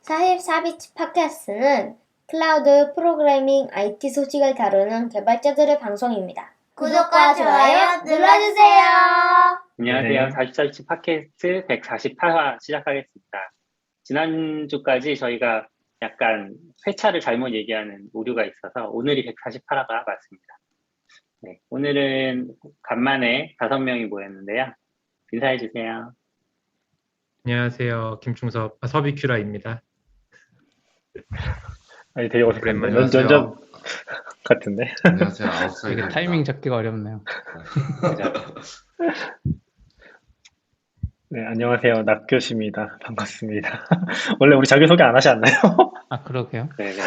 44비치 팟캐스트는 클라우드 프로그래밍 IT 소식을 다루는 개발자들의 방송입니다. 구독과 좋아요 눌러주세요. 안녕하세요. 44비치 팟캐스트 148화 시작하겠습니다. 지난주까지 저희가 약간 회차를 잘못 얘기하는 오류가 있어서 오늘이 148화가 맞습니다. 네, 오늘은 간만에 5명이 모였는데요. 인사해주세요. 안녕하세요. 서비큐라입니다. 아니 되게 어색한데 오랜만에 면접 같은데. 안녕하세요. 이게 아웃사이더입니다. 타이밍 잡기가 어렵네요. 네, 안녕하세요. 낙교시입니다. 반갑습니다. 원래 우리 자기소개 안 하지 않나요? 아, 그러게요. 네네.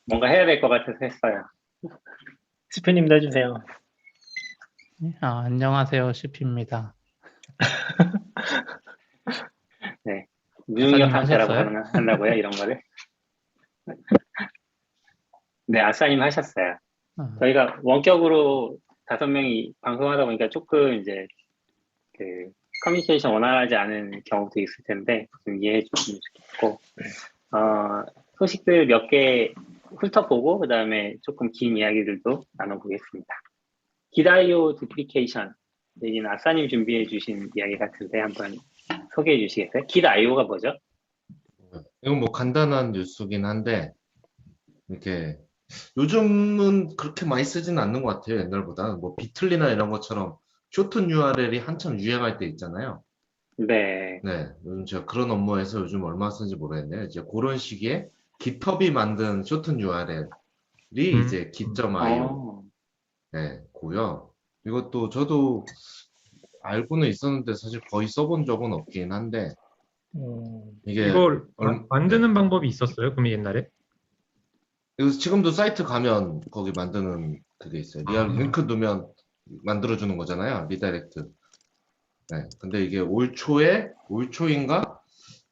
뭔가 해야 될 것 같아서 했어요. 스프님도 해주세요. 안녕하세요. CP입니다. 네. 무능력 아싸님 상태라고 하셨어요? 한다고요? 이런 거를? 네, 아싸님 하셨어요. 저희가 원격으로 5명이 방송하다 보니까 조금 이제 그 커뮤니케이션 원활하지 않은 경우도 있을 텐데 좀 이해해 주시면 좋겠고, 소식들 몇 개 훑어보고 그 다음에 조금 긴 이야기들도 나눠보겠습니다. 기다이오 두플리케이션 여기는 아싸님 준비해 주신 이야기 같은데 한번 소개해 주시겠어요? 기다이오가 뭐죠? 이건 뭐 간단한 뉴스긴 한데 이렇게 요즘은 그렇게 많이 쓰지는 않는 것 같아요. 옛날보다 뭐 비틀리나 이런 것처럼 쇼튼 URL이 한참 유행할 때 있잖아요. 네. 네, 요즘 제가 그런 업무에서 요즘 얼마 쓰는지 모르겠네요. 이제 그런 시기에 GitHub이 만든 쇼튼 URL이 이제 git.io 네, 고요. 이것도 저도 알고는 있었는데 사실 거의 써본 적은 없긴 한데 이게 이걸 만드는 방법이 있었어요? 그럼 옛날에? 그래서 지금도 사이트 가면 거기 만드는 그게 있어요. 링크 넣으면 만들어주는 거잖아요. 리다이렉트. 네. 근데 이게 올 초인가?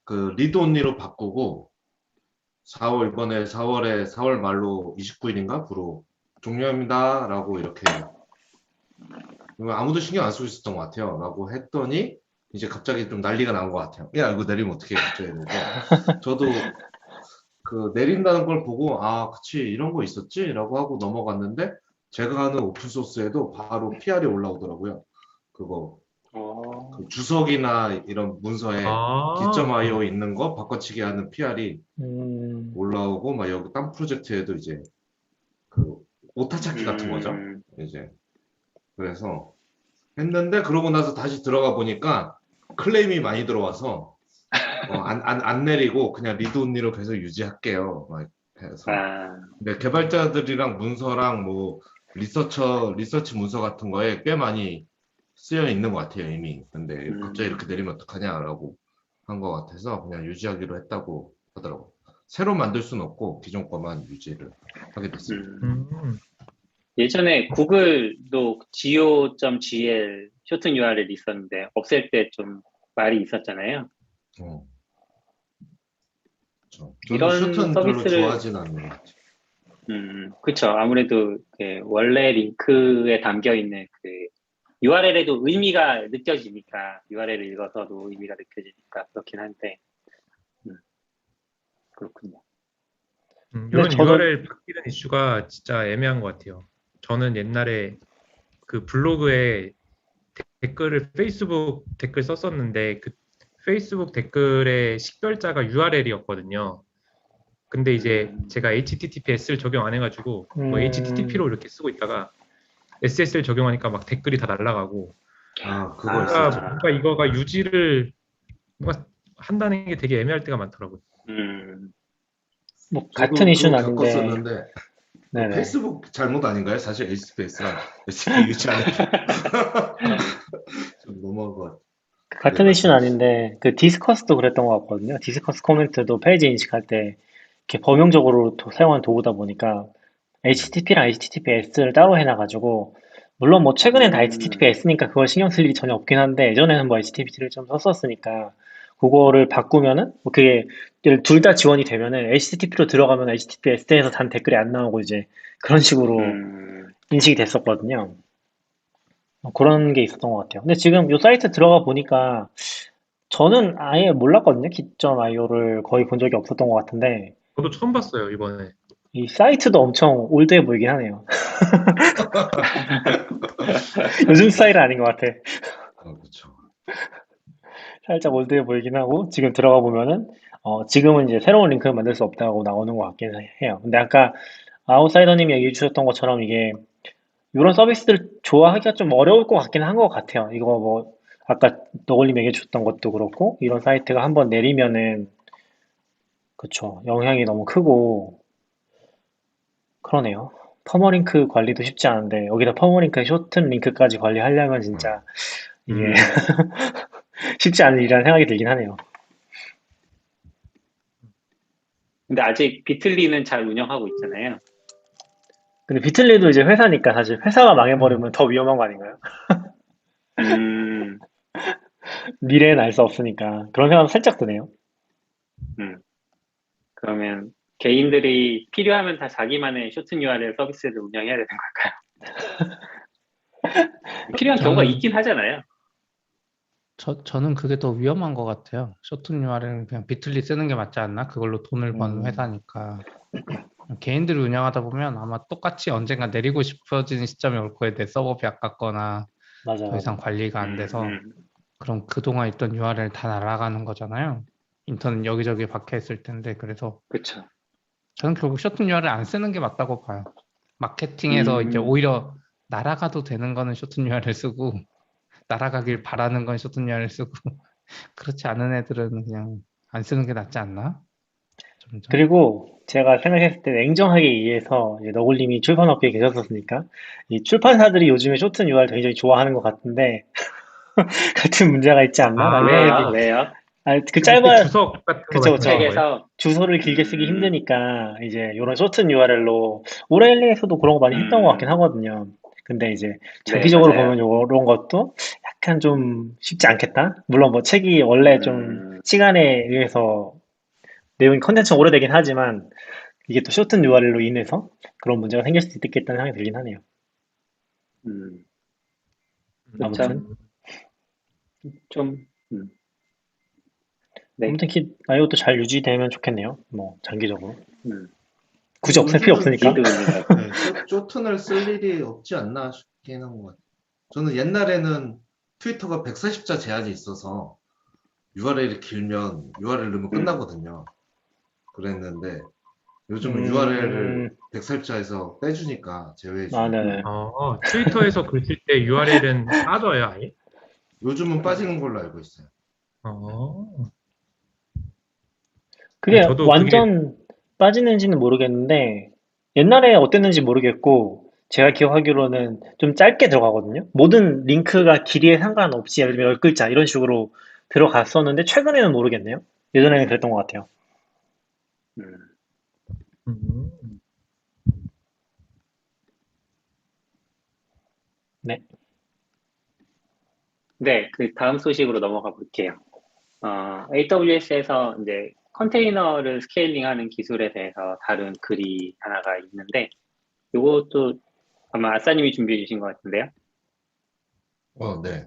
그 리드 온리로 바꾸고 이번에 4월 말로 29일인가? 부로 종료합니다. 라고 이렇게 아무도 신경 안 쓰고 있었던 것 같아요. 라고 했더니 이제 갑자기 좀 난리가 난 것 같아요. 야, 이거 내리면 어떻게 해? 갑자기 이러고. 저도 그 내린다는 걸 보고 그치 이런 거 있었지? 라고 하고 넘어갔는데 제가 하는 오픈소스에도 바로 PR이 올라오더라고요. 그거 그 주석이나 이런 문서에 git.io 있는 거 바꿔치기 하는 PR이 올라오고 막 여기 딴 프로젝트에도 이제 그 오타 찾기 같은 거죠. 이제 그래서 했는데 그러고 나서 다시 들어가 보니까 클레임이 많이 들어와서 안 내리고 그냥 리드 온리로 계속 유지할게요. 막 해서. 근데 개발자들이랑 문서랑 뭐 리서치 문서 같은 거에 꽤 많이 쓰여 있는 것 같아요, 이미. 근데 갑자기 이렇게 내리면 어떡하냐라고 한 것 같아서 그냥 유지하기로 했다고 하더라고요. 새로 만들 수는 없고 기존 거만 유지를 하게 됐습니다. 예전에 구글도 go.gl 쇼튼 URL 있었는데 없앨 때 좀 말이 있었잖아요. 저는 쇼튼 별로 좋아하진 않는 것 같아요. 그쵸. 아무래도 원래 링크에 담겨 있는 그 URL에도 의미가 느껴지니까 URL을 읽어서도 의미가 느껴지니까 그렇긴 한데 그렇군요. 이런 URL 바뀌는 이슈가 진짜 애매한 것 같아요. 저는 옛날에 그 블로그에 댓글을 페이스북 댓글 썼었는데 그 페이스북 댓글의 식별자가 URL이었거든요. 근데 이제 제가 HTTPS를 적용 안 해가지고 뭐 HTTP로 이렇게 쓰고 있다가 SSL 적용하니까 막 댓글이 다 날아가고 그거 있었죠. 뭔가 이거가 유지를 뭔가 한다는 게 되게 애매할 때가 많더라고요. 뭐 같은 이슈는 아닌데. 겪었었는데 페이스북 잘못 아닌가요? 사실 HTTPS랑 HTTP 유지하는 좀 너무한 것 같아요. 같은 이슈는 아닌데 그 디스커스도 그랬던 것 같거든요. 디스커스 코멘트도 페이지 인식할 때 이렇게 범용적으로 사용한 도구다 보니까 HTTP랑 HTTPS를 따로 해놔가지고 물론 뭐 최근엔 다 HTTPS니까 그걸 신경 쓸 일이 전혀 없긴 한데 예전에는 뭐 HTTP를 좀 썼었으니까 그거를 바꾸면은 뭐 그게 둘 다 지원이 되면은 HTTP로 들어가면 HTTPS에서 단 댓글이 안 나오고 이제 그런 식으로 인식이 됐었거든요. 그런 게 있었던 것 같아요. 근데 지금 이 사이트 들어가 보니까 저는 아예 몰랐거든요. 기존 IO를 거의 본 적이 없었던 것 같은데, 저도 처음 봤어요, 이번에. 이 사이트도 엄청 올드해 보이긴 하네요. 요즘 스타일은 아닌 것 같아. 그쵸. 살짝 올드해 보이긴 하고, 지금 들어가 보면은, 지금은 이제 새로운 링크를 만들 수 없다고 나오는 것 같긴 해요. 근데 아까 아웃사이더님이 얘기해 주셨던 것처럼 이게, 이런 서비스를 좋아하기가 좀 어려울 것 같긴 한 것 같아요. 이거 뭐, 아까 너굴님 얘기해 주셨던 것도 그렇고, 이런 사이트가 한번 내리면은, 그쵸. 영향이 너무 크고, 그러네요. 퍼머링크 관리도 쉽지 않은데, 여기다 퍼머링크 쇼튼 링크까지 관리하려면 진짜, 이게 음, 쉽지 않은 일이라는 생각이 들긴 하네요. 근데 아직 비틀리는 잘 운영하고 있잖아요. 근데 비틀리도 이제 회사니까 사실 회사가 음. 망해버리면 더 위험한 거 아닌가요? 음, 미래는 알 수 없으니까. 그런 생각 살짝 드네요. 그러면 개인들이 필요하면 다 자기만의 쇼튼 URL 서비스를 운영해야 되는 걸까요? 필요한 경우가 저는 있긴 하잖아요. 저는 그게 더 위험한 것 같아요. 쇼튼 URL은 그냥 비틀리 쓰는 게 맞지 않나? 그걸로 돈을 버는 회사니까. 개인들이 운영하다 보면 아마 똑같이 언젠가 내리고 싶어지는 시점이 올 거예요. 내 서버비 아깝거나 맞아, 더 이상 맞아. 관리가 안 돼서. 음, 그럼 그동안 있던 URL 다 날아가는 거잖아요. 인터넷 여기저기 박혀 있을 텐데. 그래서 그쵸. 저는 결국 쇼튼 URL 안 쓰는 게 맞다고 봐요. 마케팅에서 이제 오히려 날아가도 되는 거는 쇼튼 URL 쓰고 날아가길 바라는 건 쇼튼 URL 쓰고 그렇지 않은 애들은 그냥 안 쓰는 게 낫지 않나? 점점. 그리고 제가 생각했을 때 냉정하게 이해해서 이제 너굴님이 출판업계에 계셨었으니까 이 출판사들이 요즘에 쇼튼 URL 굉장히 좋아하는 것 같은데 같은 문제가 있지 않나라는 왜요? 생각이 왜요? 그 밑에 짧아 주석 같은 거 그쵸, 말씀하시는 그쵸. 거예요? 책에서 주소를 길게 쓰기 힘드니까 이제 이런 쇼튼 URL로 오레일리에서도 그런 거 많이 했던 것 같긴 하거든요. 근데 이제 네, 장기적으로 보면 맞아요. 이런 것도 약간 좀 쉽지 않겠다. 물론 뭐 책이 원래 좀 시간에 의해서 내용이 컨텐츠가 오래되긴 하지만 이게 또 쇼튼 URL로 인해서 그런 문제가 생길 수도 있겠다는 생각이 들긴 하네요. 그쵸. 아무튼 좀, 네. 아무튼 이것도 잘 유지되면 좋겠네요. 뭐 장기적으로 음, 굳이 없앨 필요 요즘은 없으니까. 비드윈이라고. 네, 쇼튼을 쓸 일이 없지 않나 싶긴 한 것 같아요. 저는 옛날에는 트위터가 140자 제한이 있어서 URL이 길면 URL 넣으면 끝나거든요. 그랬는데 요즘은 URL을 140자에서 빼주니까 제외해 아, 주니까 네네. 트위터에서 글 쓸 때 URL은 빠져요, 아예? 요즘은 빠지는 걸로 알고 있어요. 어, 그게 저도 그게 완전 빠지는지는 모르겠는데 옛날에 어땠는지 모르겠고 제가 기억하기로는 좀 짧게 들어가거든요. 모든 링크가 길이에 상관없이 예를 들면 10글자 이런 식으로 들어갔었는데 최근에는 모르겠네요. 예전에는 그랬던 것 같아요. 음, 네. 네, 그 다음 소식으로 넘어가 볼게요. AWS에서 이제 컨테이너를 스케일링하는 기술에 대해서 다룬 글이 하나가 있는데, 이것도 아마 아싸님이 준비해 주신 것 같은데요. 네.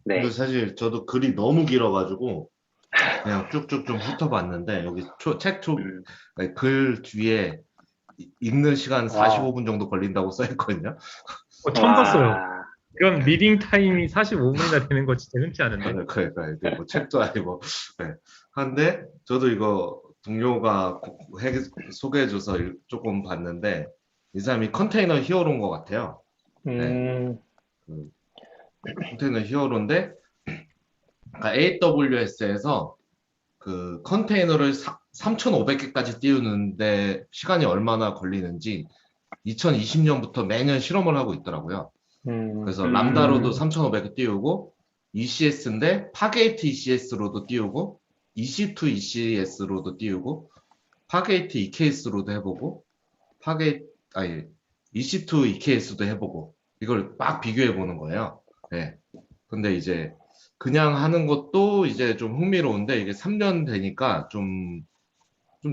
네. 근데 사실 저도 글이 너무 길어가지고 그냥 쭉쭉 좀 훑어봤는데 여기 글 뒤에 읽는 시간 45분 정도 걸린다고 써있거든요. 처음 봤어요. 와, 이런 리딩 타임이 45분이나 되는 거 진짜 흔치 않은데. 그러니까 이게 뭐 책도 아니고. 네. 한데 저도 이거 동료가 소개해줘서 조금 봤는데 이 사람이 컨테이너 히어로인 것 같아요. 네. 그 컨테이너 히어로인데 AWS에서 그 컨테이너를 3,500개까지 띄우는데 시간이 얼마나 걸리는지 2020년부터 매년 실험을 하고 있더라고요. 그래서 람다로도 3,500개 띄우고 ECS인데 파게이트 ECS로도 띄우고 EC2 ECS로도 띄우고 파게이트 EKS로도 해보고 EC2 EKS도 해보고 이걸 막 비교해 보는 거예요. 네. 근데 이제 그냥 하는 것도 이제 좀 흥미로운데 이게 3년 되니까 좀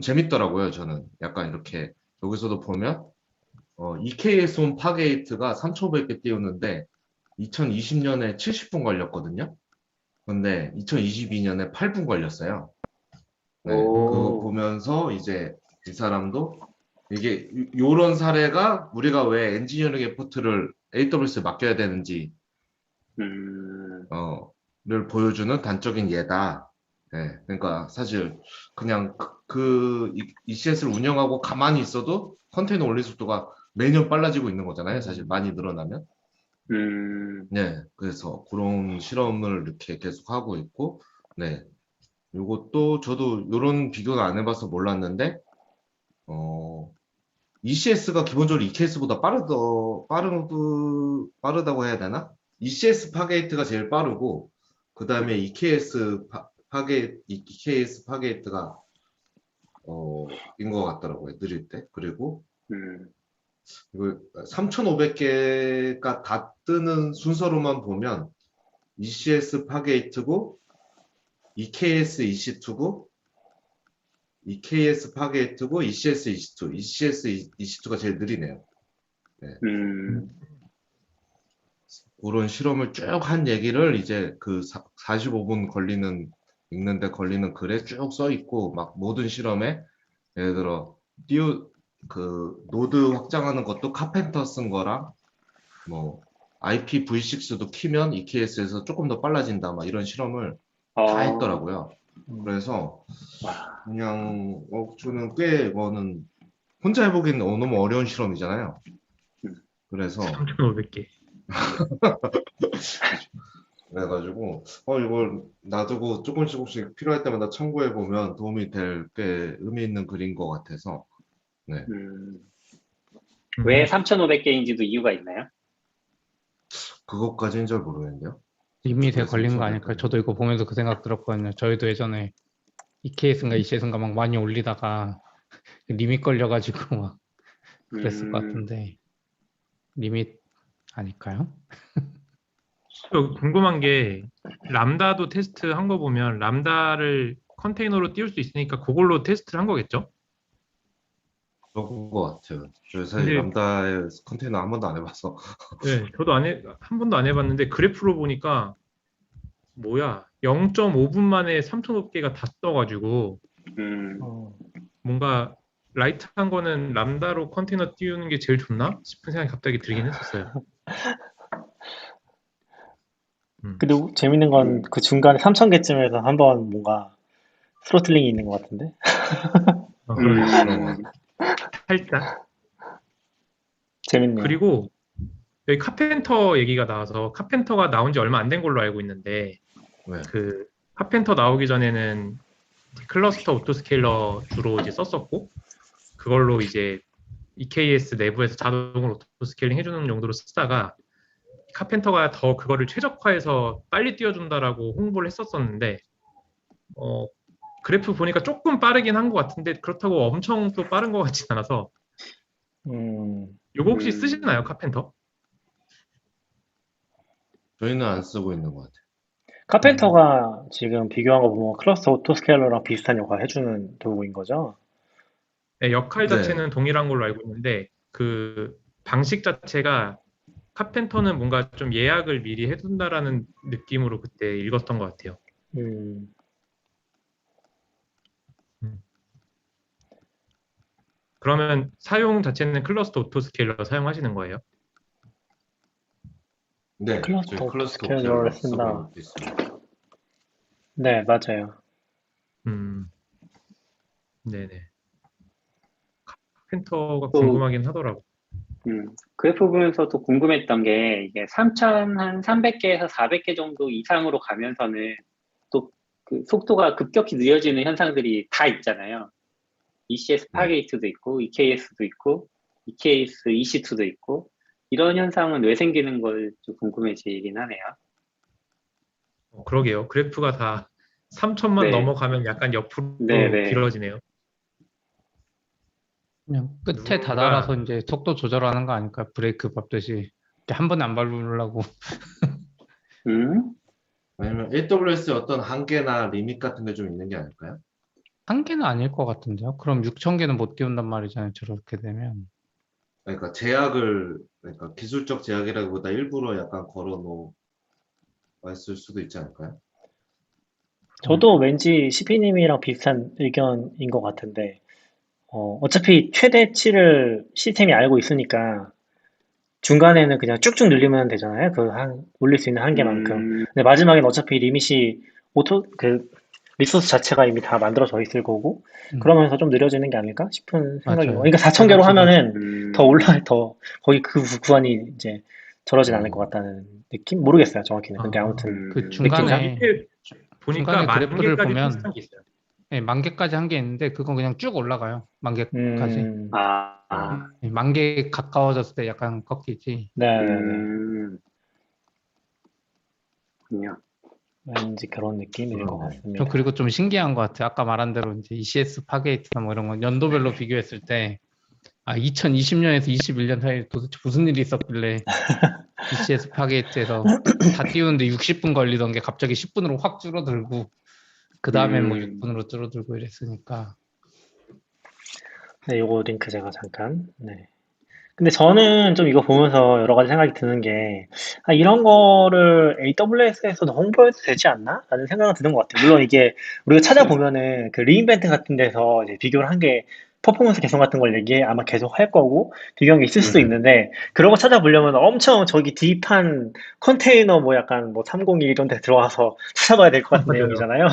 재밌더라고요. 저는 약간 이렇게 여기서도 보면 EKS 온 파게이트가 3,500개 띄우는데 2020년에 70분 걸렸거든요. 근데 2022년에 8분 걸렸어요. 네, 오. 그거 보면서 이제 이 사람도 이게 요런 사례가 우리가 왜 엔지니어링 에포트를 AWS에 맡겨야 되는지 를 보여주는 단적인 예다. 네, 그러니까 사실 그냥 ECS를 운영하고 가만히 있어도 컨테이너 올릴 속도가 매년 빨라지고 있는 거잖아요. 사실 많이 늘어나면. 네, 그래서 그런 실험을 이렇게 계속 하고 있고, 네, 요것도 저도 이런 비교는 안 해봐서 몰랐는데, ECS가 기본적으로 EKS보다 빠르다고 해야 되나? ECS 파게이트가 제일 빠르고, 그 다음에 EKS 파게이트가, 인 것 같더라고요. 느릴 때. 그리고, 이걸 3,500개가 다 뜨는 순서로만 보면, ECS 파게이트고, EKS EC2고, EKS 파게이트고, ECS EC2. ECS EC2가 제일 느리네요. 네. 그런 실험을 쭉 한 얘기를 이제 그 45분 읽는데 걸리는 글에 쭉 써 있고, 막 모든 실험에, 예를 들어, 노드 확장하는 것도 카펜터 쓴 거랑, 뭐, IPv6도 키면 EKS에서 조금 더 빨라진다, 막 이런 실험을 다 했더라고요. 그래서, 그냥, 저는 꽤 이거는 혼자 해보기는 너무 어려운 실험이잖아요. 그래서, 3,500개. 그래가지고 이걸 놔두고 조금씩 필요할 때마다 참고해보면 도움이 될 꽤 의미 있는 글인 것 같아서. 네. 왜 3,500개인지도 이유가 있나요? 그것까지는 잘 모르겠는데요. 리밋에 왜 걸린 거 3,500 아닐까요? 개인지. 저도 이거 보면서 그 생각 들었거든요. 저희도 예전에 EKS인가 ECS인가 막 많이 올리다가 리밋 걸려가지고 막 그랬을 것 같은데 리밋 아닐까요? 또 궁금한 게 람다도 테스트 한 거 보면 람다를 컨테이너로 띄울 수 있으니까 그걸로 테스트를 한 거겠죠? 그런 것 같아요. 저 사실 근데 람다의 컨테이너 한 번도 안 해봐서. 네, 저도 한 번도 안 해봤는데 그래프로 보니까 뭐야 0.5분 만에 3,500개가 다 떠가지고 뭔가 라이트한 거는 람다로 컨테이너 띄우는 게 제일 좋나 싶은 생각이 갑자기 들긴 했었어요. 근데 재밌는 건 그 중간에 3,000개쯤에서 한번 뭔가 스로틀링이 있는 것 같은데? 그런 것 같아요. 살짝. 재밌네요. 그리고 여기 카펜터 얘기가 나와서 카펜터가 나온 지 얼마 안 된 걸로 알고 있는데 네. 그 카펜터 나오기 전에는 클러스터 오토스케일러 주로 이제 썼었고 그걸로 이제 EKS 내부에서 자동으로 오토스케일링 해주는 용도로 쓰다가 카펜터가 더 그거를 최적화해서 빨리 띄워준다라고 홍보를 했었었는데 그래프 보니까 조금 빠르긴 한 것 같은데 그렇다고 엄청 또 빠른 것 같진 않아서 요거 혹시 쓰시나요, 카펜터? 저희는 안 쓰고 있는 것 같아요. 카펜터가 지금 비교한 거 보면 클러스터 오토스케일러랑 비슷한 역할 해주는 도구인 거죠? 네, 역할 네. 자체는 동일한 걸로 알고 있는데 그 방식 자체가 카펜터는 뭔가 좀 예약을 미리 해둔다라는 느낌으로 그때 읽었던 것 같아요. 그러면 사용 자체는 클러스터 오토스케일러 사용하시는 거예요? 네, 클러스터 저희 클러스터 오토스케일러를 오케이로 쓴다. 쓰고 있습니다. 네, 맞아요. 네네. 카펜터가 또- 궁금하긴 하더라고. 그래프 보면서도 궁금했던 게 이게 3,300개에서 400개 정도 이상으로 가면서는 또 그 속도가 급격히 느려지는 현상들이 다 있잖아요. ECS 파게이트도 있고, EKS도 있고, EKS EC2도 있고, 이런 현상은 왜 생기는 걸 좀 궁금해지긴 하네요. 그러게요. 그래프가 다 3천만 네. 넘어가면 약간 옆으로 네네. 길어지네요. 그냥 끝에 누군가- 다다라서 이제 속도 조절하는 거 아닐까요? 브레이크 밟듯이 이렇게 한 번에 안 밟으려고. 아니면 AWS의 어떤 한계나 리밋 같은 게 좀 있는 게 아닐까요? 한계는 아닐 것 같은데요. 그럼 6,000개는 못 띄운단 말이잖아요. 저렇게 되면. 그러니까 그러니까 기술적 제약이라기보다 일부러 약간 걸어 놓았을 수도 있지 않을까요? 저도 왠지 CP님이랑 비슷한 의견인 것 같은데, 어차피 최대치를 시스템이 알고 있으니까 중간에는 그냥 쭉쭉 늘리면 되잖아요. 올릴 수 있는 한계만큼. 근데 마지막엔 어차피 리밋이 리소스 자체가 이미 다 만들어져 있을 거고, 음, 그러면서 좀 느려지는 게 아닐까 싶은 생각이고. 맞아요. 그러니까 4천 제가 개로 지금 하면은 거의 그 구간이 이제 저러진 않을 것 같다는 느낌? 모르겠어요, 정확히는. 근데 아무튼, 그 느낌상. 중간에 밑에 보니까 중간에 만 그래프를 개까지 보면 비슷한 게 있어요. 네, 만 개까지 한 게 있는데 그건 그냥 쭉 올라가요. 만 개까지. 음, 네, 만개 가까워졌을 때 약간 꺾이지. 네네네. 그냥 왠지 그런 느낌일 것 그러네. 저 같습니다. 그리고 좀 신기한 것 같아요. 아까 말한 대로 이제 ECS 파게이트나 뭐 이런 건 연도별로 비교했을 때 2020년에서 21년 사이에 도대체 무슨 일이 있었길래 ECS 파게이트에서 다 띄우는데 60분 걸리던 게 갑자기 10분으로 확 줄어들고 그 다음에 뭐 6분으로 줄어들고 이랬으니까 네, 요거 링크 제가 잠깐, 네. 근데 저는 좀 이거 보면서 여러 가지 생각이 드는 게, 이런 거를 AWS에서도 홍보해도 되지 않나? 라는 생각은 드는 것 같아요. 물론 이게 우리가 찾아보면은 그 리인벤트 같은 데서 이제 비교를 한 게 퍼포먼스 개선 같은 걸 얘기해 아마 계속 할 거고 비교한 게 있을 수도 있는데 그런 거 찾아보려면 엄청 저기 딥한 컨테이너 뭐 약간 뭐 301 이런 데 들어가서 찾아봐야 될 것 같은 맞아요. 내용이잖아요.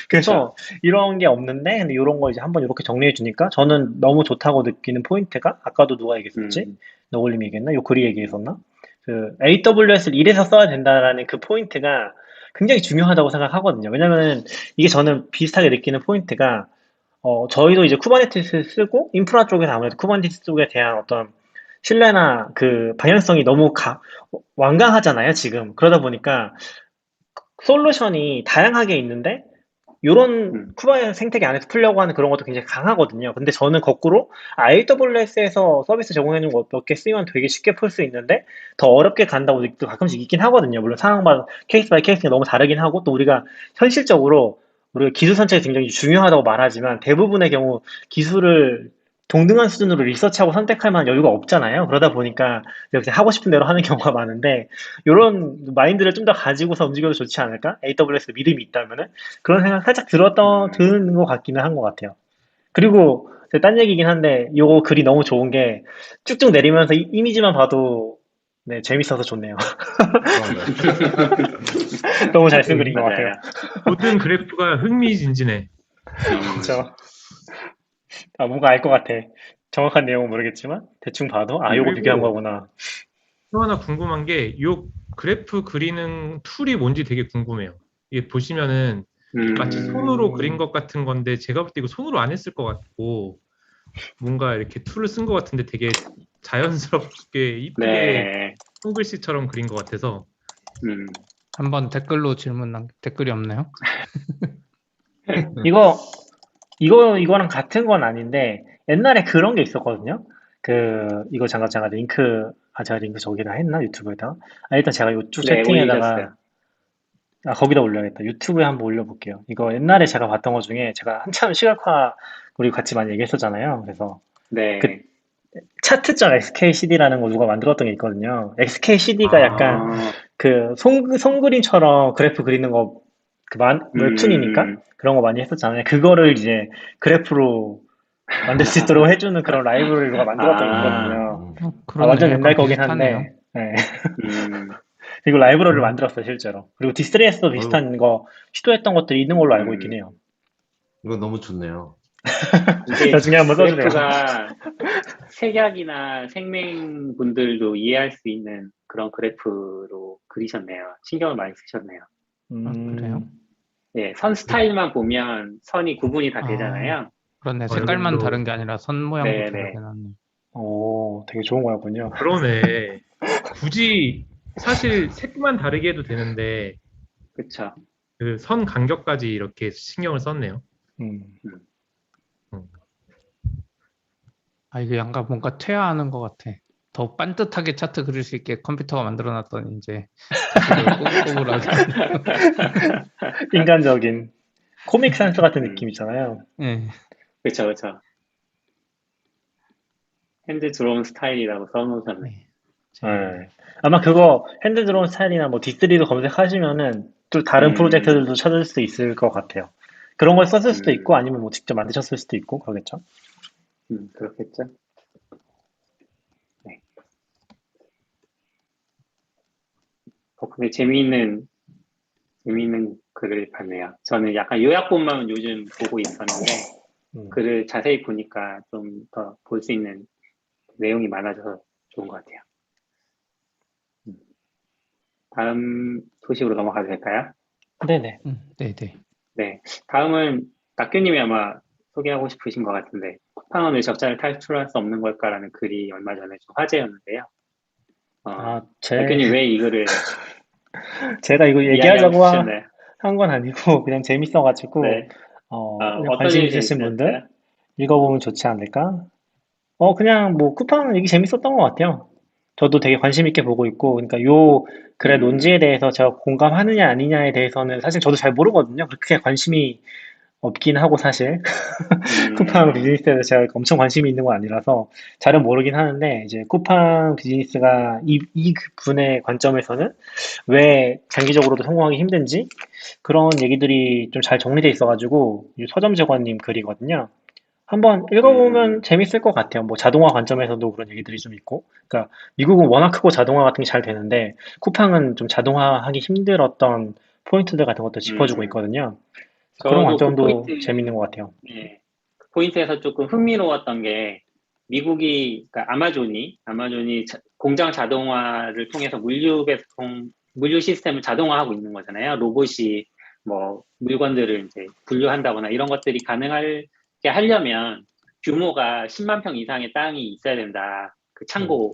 그래서 이런 게 없는데 근데 이런 거 이제 한번 이렇게 정리해 주니까 저는 너무 좋다고 느끼는 포인트가 아까도 누가 얘기했었지? 너굴님이 얘기했나? 요글이 얘기했었나? 그 AWS를 이래서 써야 된다라는 그 포인트가 굉장히 중요하다고 생각하거든요. 왜냐면은 이게 저는 비슷하게 느끼는 포인트가 저희도 이제 쿠버네티스 쓰고 인프라 쪽에서 아무래도 쿠버네티스 쪽에 대한 어떤 신뢰나 그 방향성이 너무 완강하잖아요, 지금. 그러다 보니까 솔루션이 다양하게 있는데 요런 쿠버네티스 생태계 안에서 풀려고 하는 그런 것도 굉장히 강하거든요. 근데 저는 거꾸로 AWS에서 서비스 제공해주는 거 몇 개 쓰면 되게 쉽게 풀 수 있는데 더 어렵게 간다고 느끼도 가끔씩 있긴 하거든요. 물론 상황마다 케이스 바이 케이스가 너무 다르긴 하고 또 우리가 현실적으로 우리가 기술 선택이 굉장히 중요하다고 말하지만 대부분의 경우 기술을 동등한 수준으로 리서치하고 선택할 만한 여유가 없잖아요. 그러다 보니까 이렇게 하고 싶은 대로 하는 경우가 많은데 이런 마인드를 좀 더 가지고서 움직여도 좋지 않을까? AWS 믿음이 있다면은 그런 생각 살짝 드는 것 같기는 한 것 같아요. 그리고 딴 얘기긴 한데 요거 글이 너무 좋은 게 쭉쭉 내리면서 이미지만 봐도 네, 재밌어서 좋네요. 너무 잘 쓴 글인 것 같아요. 맞아요. 모든 그래프가 흥미진진해. 그렇죠. 뭔가 알 것 같아. 정확한 내용은 모르겠지만 대충 봐도 요거 비교한 그리고 거구나. 또 하나 궁금한 게 이 그래프 그리는 툴이 뭔지 되게 궁금해요. 이게 보시면은 마치 손으로 그린 것 같은 건데 제가 볼 때 이거 손으로 안 했을 것 같고 뭔가 이렇게 툴을 쓴 것 같은데 되게 자연스럽게 이쁘게 네. 손글씨처럼 그린 것 같아서 한번 댓글로 댓글이 없나요? 이거랑 같은 건 아닌데, 옛날에 그런 게 있었거든요? 이거 잠깐 제가 링크 저기다 했나? 유튜브에다가? 일단 제가 이쪽 네, 채팅에다가, 올리셨어요. 거기다 올려야겠다. 유튜브에 한번 올려볼게요. 이거 옛날에 제가 봤던 것 중에, 제가 한참 시각화, 우리 같이 많이 얘기했었잖아요. 그래서, 네. 그 차트점 XKCD라는 거 누가 만들었던 게 있거든요. XKCD가 약간, 손그림처럼 그래프 그리는 거, 웹툰이니까? 그런 거 많이 했었잖아요. 그거를 이제 그래프로 만들 수 있도록 해주는 그런 라이브러리를 누가 만들었던 게 있거든요. 그러네. 완전 옛날 약간 거긴 비슷하네요. 한데, 네. 그리고 라이브러리를 만들었어요, 실제로. 그리고 디스트레스도 어이구. 비슷한 거 시도했던 것들이 있는 걸로 알고 있긴 해요. 이거 너무 좋네요. 이게 나중에 한번 써주세요. 그래프가 색약이나 생명분들도 이해할 수 있는 그런 그래프로 그리셨네요. 신경을 많이 쓰셨네요. 그래요? 네, 선 스타일만 보면 선이 구분이 다 되잖아요. 그렇네. 색깔만 여기도- 다른 게 아니라 선 모양도 네, 다르게 네. 나왔네. 되게 좋은 거였군요. 그러네. 굳이 사실 색만 다르게 해도 되는데 그쵸. 그 선 간격까지 이렇게 신경을 썼네요. 이게 약간 뭔가 퇴화하는 것 같아. 더 반듯하게 차트 그릴 수 있게 컴퓨터가 만들어놨더니 이제 꼬불꼬불하게. 인간적인 코믹 센스 같은 느낌 있잖아요. 네. 그쵸, 그쵸. 핸드 드론 스타일이라고 써놓으셨네. 네. 네. 아마 그거 핸드 드론 스타일이나 뭐 D3도 검색하시면은 또 다른 음, 프로젝트들도 찾을 수 있을 것 같아요. 그런 걸 썼을 수도 있고 음, 아니면 뭐 직접 만드셨을 수도 있고 그러겠죠. 그렇겠죠. 네. 근데 재미있는 글을 봤네요. 저는 약간 요약본만 요즘 보고 있었는데, 음. 글을 자세히 보니까 좀 더 볼 수 있는 내용이 많아져서 좋은 것 같아요. 음. 다음 소식으로 넘어가도 될까요? 네네. 네네. 네. 다음은 낙교님이 아마 소개하고 싶으신 것 같은데, 쿠팡은 왜 적자를 탈출할 수 없는 걸까라는 글이 얼마 전에 좀 화제였는데요. 아, 낙교님 왜 이 글을 제가 이거 이야기하고 얘기하자고 싶으셨나요? 한 건 아니고 그냥 재밌어가지고 네. 그냥 어떤 관심 일이 있으신 분들 재밌으셨어요? 읽어보면 좋지 않을까? 그냥 뭐 쿠팡 얘기 재밌었던 것 같아요. 저도 되게 관심 있게 보고 있고, 그러니까 요 글의 논지에 음, 대해서 제가 공감하느냐 아니냐에 대해서는 사실 저도 잘 모르거든요. 그렇게 관심이 없긴 하고 사실 쿠팡 음, 비즈니스에 대해서 제가 엄청 관심이 있는 건 아니라서 잘은 모르긴 하는데 이제 쿠팡 비즈니스가 이 분의 관점에서는 왜 장기적으로도 성공하기 힘든지 그런 얘기들이 좀 잘 정리돼 있어가지고 이 서점재관님 글이거든요. 한번 읽어보면 음, 재밌을 것 같아요. 뭐 자동화 관점에서도 그런 얘기들이 좀 있고. 그러니까 미국은 워낙 크고 자동화 같은 게 잘 되는데 쿠팡은 좀 자동화하기 힘들었던 포인트들 같은 것도 짚어주고 음. 있거든요. 그런 저도 그 관점도 재밌는 것 같아요. 예, 그 포인트에서 조금 흥미로웠던 게 미국이, 그러니까 아마존이 공장 자동화를 통해서 물류 시스템을 자동화하고 있는 거잖아요. 로봇이 뭐 물건들을 이제 분류한다거나 이런 것들이 가능하게 하려면 규모가 10만 평 이상의 땅이 있어야 된다. 그 음. 창고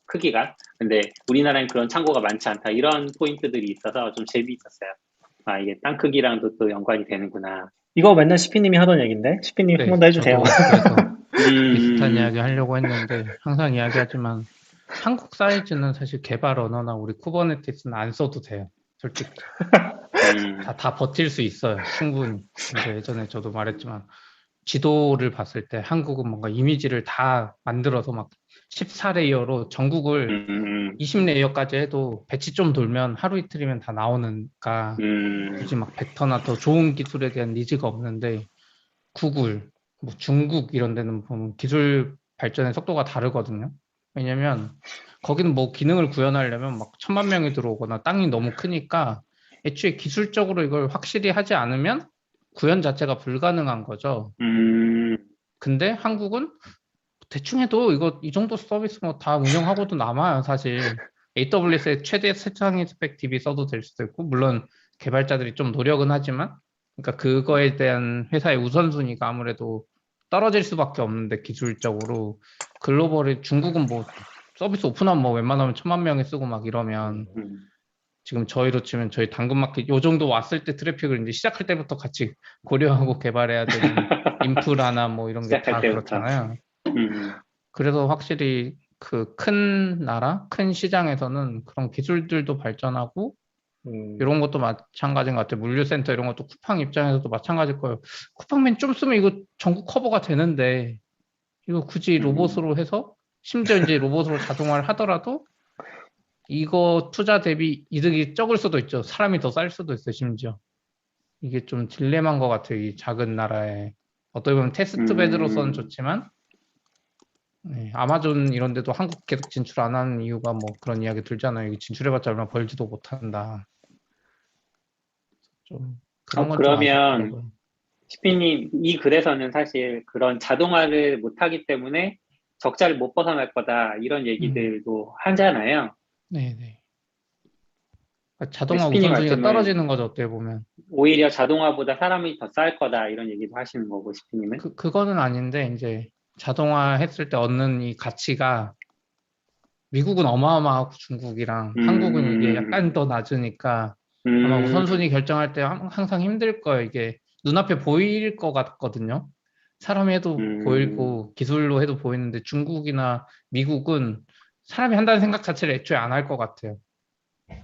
크기가. 근데 우리나라엔 그런 창고가 많지 않다. 이런 포인트들이 있어서 좀 재미있었어요. 아, 이게 땅 크기랑도 또 연관이 되는구나. 이거 맨날 시피님이 하던 얘기인데 시피님 한 네, 번 더 해주세요. 저도 그래서 음, 비슷한 음, 이야기 하려고 했는데 항상 이야기하지만 한국 사이즈는 사실 개발 언어나 우리 쿠버네티스는 안 써도 돼요. 솔직히. 음, 다 버틸 수 있어요. 충분히. 이제 예전에 저도 말했지만 지도를 봤을 때 한국은 뭔가 이미지를 다 만들어서 막 14레이어로 전국을 음, 20레이어까지 해도 배치 좀 돌면 하루 이틀이면 다 나오니까 굳이 막 벡터나 더 좋은 기술에 대한 니즈가 없는데 구글, 뭐 중국 이런 데는 보면 기술 발전의 속도가 다르거든요. 왜냐면 거기는 뭐 기능을 구현하려면 막 1,000만 명이 들어오거나 땅이 너무 크니까 애초에 기술적으로 이걸 확실히 하지 않으면 구현 자체가 불가능한 거죠. 음, 근데 한국은 대충 해도 이거 이 정도 서비스 뭐 다 운영하고도 남아요, 사실. AWS의 최대 세상의 스펙 DB 써도 될 수도 있고, 물론 개발자들이 좀 노력은 하지만, 그러니까 그거에 대한 회사의 우선순위가 아무래도 떨어질 수밖에 없는데, 기술적으로. 글로벌에 중국은 뭐 서비스 오픈하면 뭐 웬만하면 1,000만 명이 쓰고 막 이러면, 음, 지금 저희로 치면 저희 당근마켓 요 정도 왔을 때 트래픽을 이제 시작할 때부터 같이 고려하고 개발해야 되는 인프라나 뭐 이런 게 시작할 다 때부터. 그렇잖아요. 음, 그래서 확실히 그 큰 나라, 큰 시장에서는 그런 기술들도 발전하고 음, 이런 것도 마찬가지인 것 같아요. 물류센터 이런 것도 쿠팡 입장에서도 마찬가지일 거예요. 쿠팡맨 좀 쓰면 이거 전국 커버가 되는데 이거 굳이 음, 로봇으로 해서 심지어 이제 로봇으로 자동화를 하더라도 이거 투자 대비 이득이 적을 수도 있죠. 사람이 더 쌀 수도 있어요, 심지어. 이게 좀 딜레마인 것 같아요. 이 작은 나라에. 어떻게 보면 테스트 베드로서는 음, 좋지만 네, 아마존 이런 데도 한국 계속 진출 안 하는 이유가 뭐 그런 이야기 들잖아요. 여기 진출해봤자 얼마 벌지도 못한다. 좀 그런 건 좀 그러면, 아쉽더라고요. 시피님, 이 글에서는 사실 그런 자동화를 못하기 때문에 적자를 못 벗어날 거다, 이런 음, 얘기들도 하잖아요. 네네. 그러니까 근데 자동화 시피님 우선순위가 말씀은 떨어지는 거죠, 어떻게 보면. 오히려 자동화보다 사람이 더 쌀 거다, 이런 얘기도 하시는 거고, 시피님은. 그거는 아닌데, 이제 자동화 했을 때 얻는 이 가치가 미국은 어마어마하고 중국이랑 한국은 이게 음, 약간 더 낮으니까 아마 음, 우선순위 결정할 때 항상 힘들 거예요. 이게 눈앞에 보일 것 같거든요. 사람이 해도 음, 보이고 기술로 해도 보이는데 중국이나 미국은 사람이 한다는 생각 자체를 애초에 안 할 것 같아요.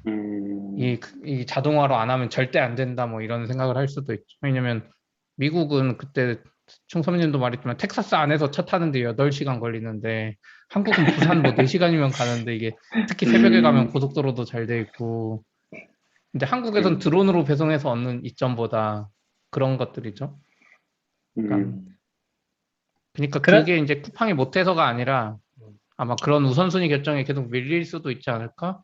음, 이 자동화로 안 하면 절대 안 된다 뭐 이런 생각을 할 수도 있죠. 왜냐면 미국은 그때 충섭님도 말했지만 텍사스 안에서 차 타는데 8시간 걸리는데 한국은 부산 뭐 4시간이면 가는데 이게 특히 새벽에 가면 고속도로도 잘 돼 있고 근데 한국에선 드론으로 배송해서 얻는 이점보다 그런 것들이죠. 그러니까 그래? 그게 이제 쿠팡이 못해서가 아니라 아마 그런 우선순위 결정에 계속 밀릴 수도 있지 않을까?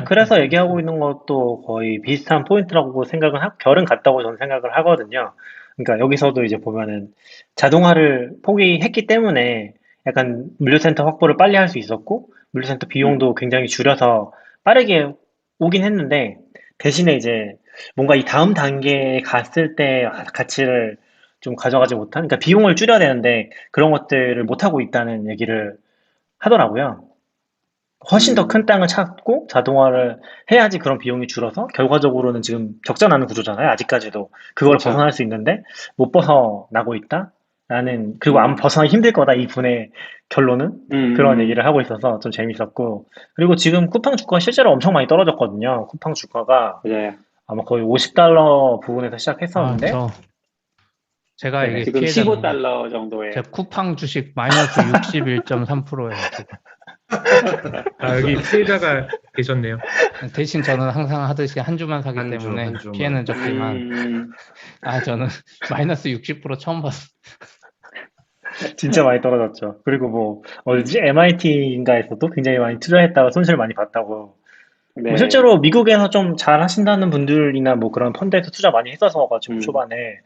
그래서 얘기하고 있는 것도 거의 비슷한 포인트라고 생각은 결은 같다고 저는 생각을 하거든요. 그러니까 여기서도 이제 보면은 자동화를 포기했기 때문에 약간 물류센터 확보를 빨리 할 수 있었고 물류센터 비용도 굉장히 줄여서 빠르게 오긴 했는데 대신에 이제 뭔가 이 다음 단계에 갔을 때 가치를 좀 가져가지 못한, 그러니까 비용을 줄여야 되는데 그런 것들을 못하고 있다는 얘기를 하더라고요. 훨씬 더 큰 땅을 찾고 자동화를 해야지 그런 비용이 줄어서 결과적으로는 지금 적자나는 구조잖아요. 아직까지도 그걸 그쵸. 벗어날 수 있는데 못 벗어나고 있다라는, 그리고 아마 벗어나기 힘들 거다 이 분의 결론은 그런 얘기를 하고 있어서 좀 재밌었고, 그리고 지금 쿠팡 주가가 실제로 엄청 많이 떨어졌거든요. 쿠팡 주가가 맞아요. 아마 거의 $50 부분에서 아, 시작했었는데 제가 네네. 이게 지금 피해자는 $15 정도에 제 쿠팡 주식 마이너스 61.3%예요. 아, 여기 피해자가 계셨네요. 대신 저는 항상 하듯이 한 주만 사기 한 주, 때문에 한 주만. 피해는 적지만 저는 마이너스 60% 처음 봤어요. 진짜 많이 떨어졌죠. 그리고 뭐 어디지? MIT인가에서도 굉장히 많이 투자했다가 손실 많이 봤다고. 네. 뭐 실제로 미국에서 좀 잘 하신다는 분들이나 뭐 그런 펀드에서 투자 많이 했어서 가지고 초반에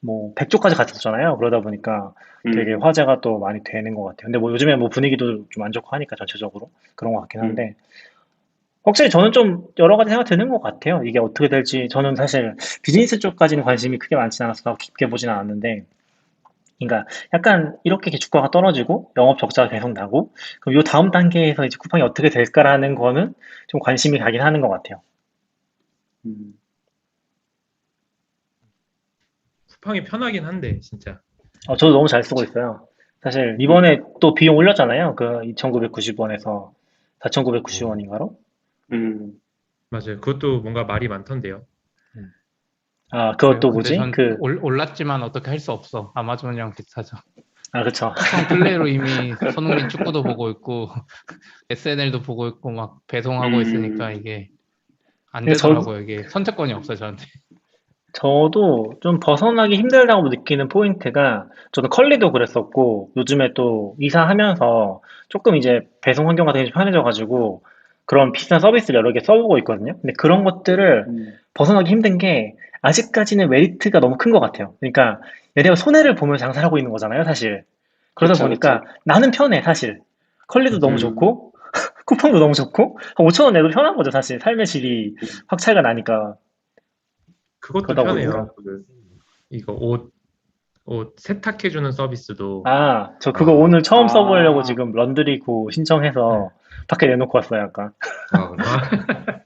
뭐 100조까지 갔었잖아요. 그러다 보니까 되게 화제가 또 많이 되는 것 같아요. 근데 뭐 요즘에 뭐 분위기도 좀 안 좋고 하니까 전체적으로 그런 것 같긴 한데 확실히 저는 좀 여러 가지 생각 드는 것 같아요. 이게 어떻게 될지. 저는 사실 비즈니스 쪽까지는 관심이 크게 많지 않아서 깊게 보진 않았는데, 그러니까 약간 이렇게 주가가 떨어지고 영업 적자가 계속 나고 그럼 요 다음 단계에서 이제 쿠팡이 어떻게 될까라는 거는 좀 관심이 가긴 하는 것 같아요. 쿠팡이 편하긴 한데 진짜. 저도 너무 잘 쓰고 있어요. 사실 이번에 또 비용 올렸잖아요. 그 2,990원에서 4,990원인가로? 맞아요. 그것도 뭔가 말이 많던데요. 그것도 근데 뭐지? 전 올랐지만 어떻게 할 수 없어. 아마존이랑 비슷하죠. 그쵸. 쿠팡 플레이로 이미 손흥민 축구도 보고 있고 SNL도 보고 있고 막 배송하고 있으니까 이게 안 근데 되더라고요. 이게 선택권이 없어요, 저한테. 저도 좀 벗어나기 힘들다고 느끼는 포인트가, 저도 컬리도 그랬었고 요즘에 또 이사하면서 조금 이제 배송 환경 같은 게 좀 편해져가지고 그런 비슷한 서비스를 여러 개 써보고 있거든요. 근데 그런 것들을 벗어나기 힘든 게 아직까지는 메리트가 너무 큰 것 같아요. 그러니까 내가 손해를 보면 장사를 하고 있는 거잖아요, 사실. 그러다 그쵸, 보니까 나는 편해, 사실. 컬리도 너무 좋고 쿠팡도 너무 좋고 5천 원 내도 편한 거죠, 사실. 삶의 질이 확 차이가 나니까. 그것도 그러다 보니까. 편해요. 이거 옷 세탁해주는 서비스도. 저 그거 오늘 처음 써보려고 아. 지금 런드리고 신청해서 밖에 내놓고 왔어요, 약간. 그래.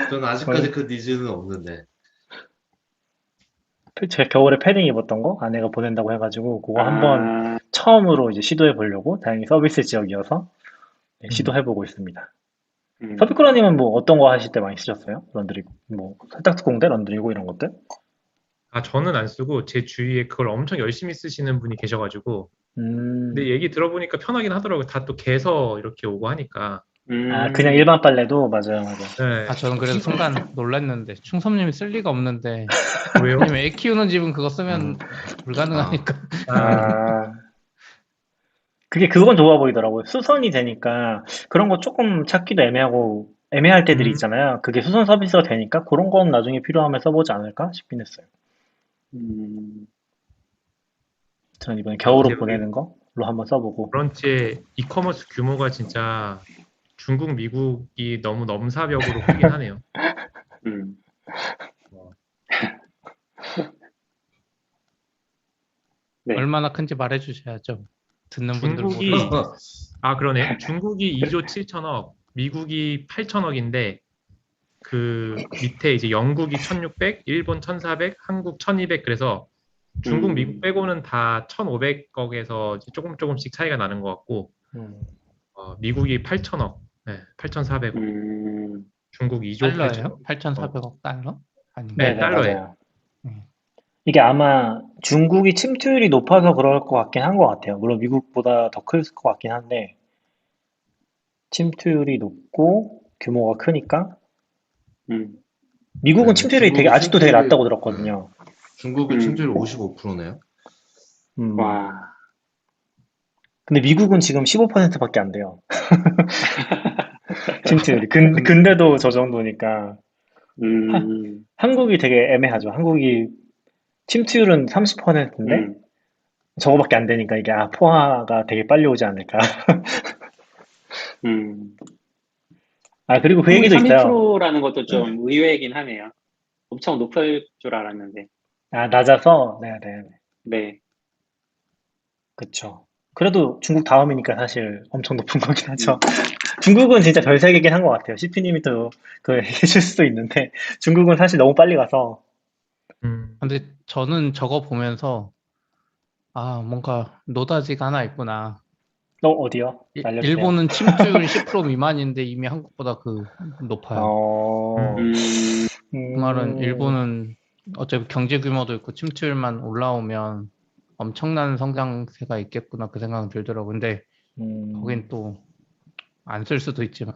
저는 아직까지 그 니즈는 없는데. 제 겨울에 패딩 입었던 거 아내가 보낸다고 해가지고 그거 한번 처음으로 이제 시도해 보려고, 다행히 서비스 지역이어서 시도해보고 있습니다. 서비쿠라님은 뭐 어떤 거 하실 때 많이 쓰셨어요? 런드리고, 뭐 세탁소공대 런드리고 이런 것들? 저는 안 쓰고 제 주위에 그걸 엄청 열심히 쓰시는 분이 계셔가지고. 근데 얘기 들어보니까 편하긴 하더라고요. 다 또 개서 이렇게 오고 하니까. 그냥 일반 빨래도 맞아요. 네. 저는 그래서 순간 놀랐는데 충섭님이 쓸 리가 없는데 왜요? 왜냐면 애 키우는 집은 그거 쓰면 불가능하니까. 그건 좋아 보이더라고요. 수선이 되니까 그런 거 조금 찾기도 애매하고 애매할 때들이 있잖아요. 그게 수선 서비스가 되니까 그런 건 나중에 필요하면 써보지 않을까 싶긴 했어요. 저는 이번에 겨울옷 여기 보내는 걸로 한번 써보고. 브런치의 이커머스 규모가 진짜 중국, 미국이 너무 넘사벽으로 크긴 하네요. 네. 얼마나 큰지 말해주셔야죠. 듣는 분들 중국이 모르니까. 그러네. 중국이 2조 7천억, 미국이 8천억인데 그 밑에 이제 영국이 1,600, 일본 1,400, 한국 1,200, 그래서 중국, 미국 빼고는 다 1,500억에서 조금씩 차이가 나는 것 같고, 미국이 8천억, 네, 8,400억, 중국 2조 달러예요? 8천억. 8,400억 달러? 아닌가? 네, 달러예요. 맞아요. 이게 아마 중국이 침투율이 높아서 그럴 것 같긴 한 것 같아요. 물론 미국보다 더 클 것 같긴 한데, 침투율이 높고 규모가 크니까. 음, 미국은 네, 침투율이 되게 중국이 아직도 되게 낮다고 침투율이, 들었거든요. 중국이 음. 침투율 55%네요. 와, 근데 미국은 지금 15%밖에 안 돼요. 침투율이. 근데도 저 정도니까. 음, 한국이 되게 애매하죠. 한국이 침투율은 30%인데 음, 저거밖에 안 되니까 이게 포화가 되게 빨리 오지 않을까. 음. 그리고 그 한국이 얘기도 있어요. 32%라는 것도 좀 의외이긴 하네요. 엄청 높을 줄 알았는데. 낮아서. 네, 네, 네. 네. 그쵸. 그래도 중국 다음이니까 사실 엄청 높은 거긴 하죠. 음, 중국은 진짜 별 세계긴 한 것 같아요. CP님이 또 그 얘기해줄 수도 있는데 중국은 사실 너무 빨리 가서. 근데 저는 저거 보면서 뭔가 노다지가 하나 있구나. 어디요? 알려주세요. 일본은 침투율 10% 미만인데 이미 한국보다 높아요. 어, 음, 그 말은 음, 일본은 어차피 경제 규모도 있고 침투율만 올라오면 엄청난 성장세가 있겠구나 그 생각은 들더라고요. 근데 음. 거긴 또 안 쓸 수도 있지만.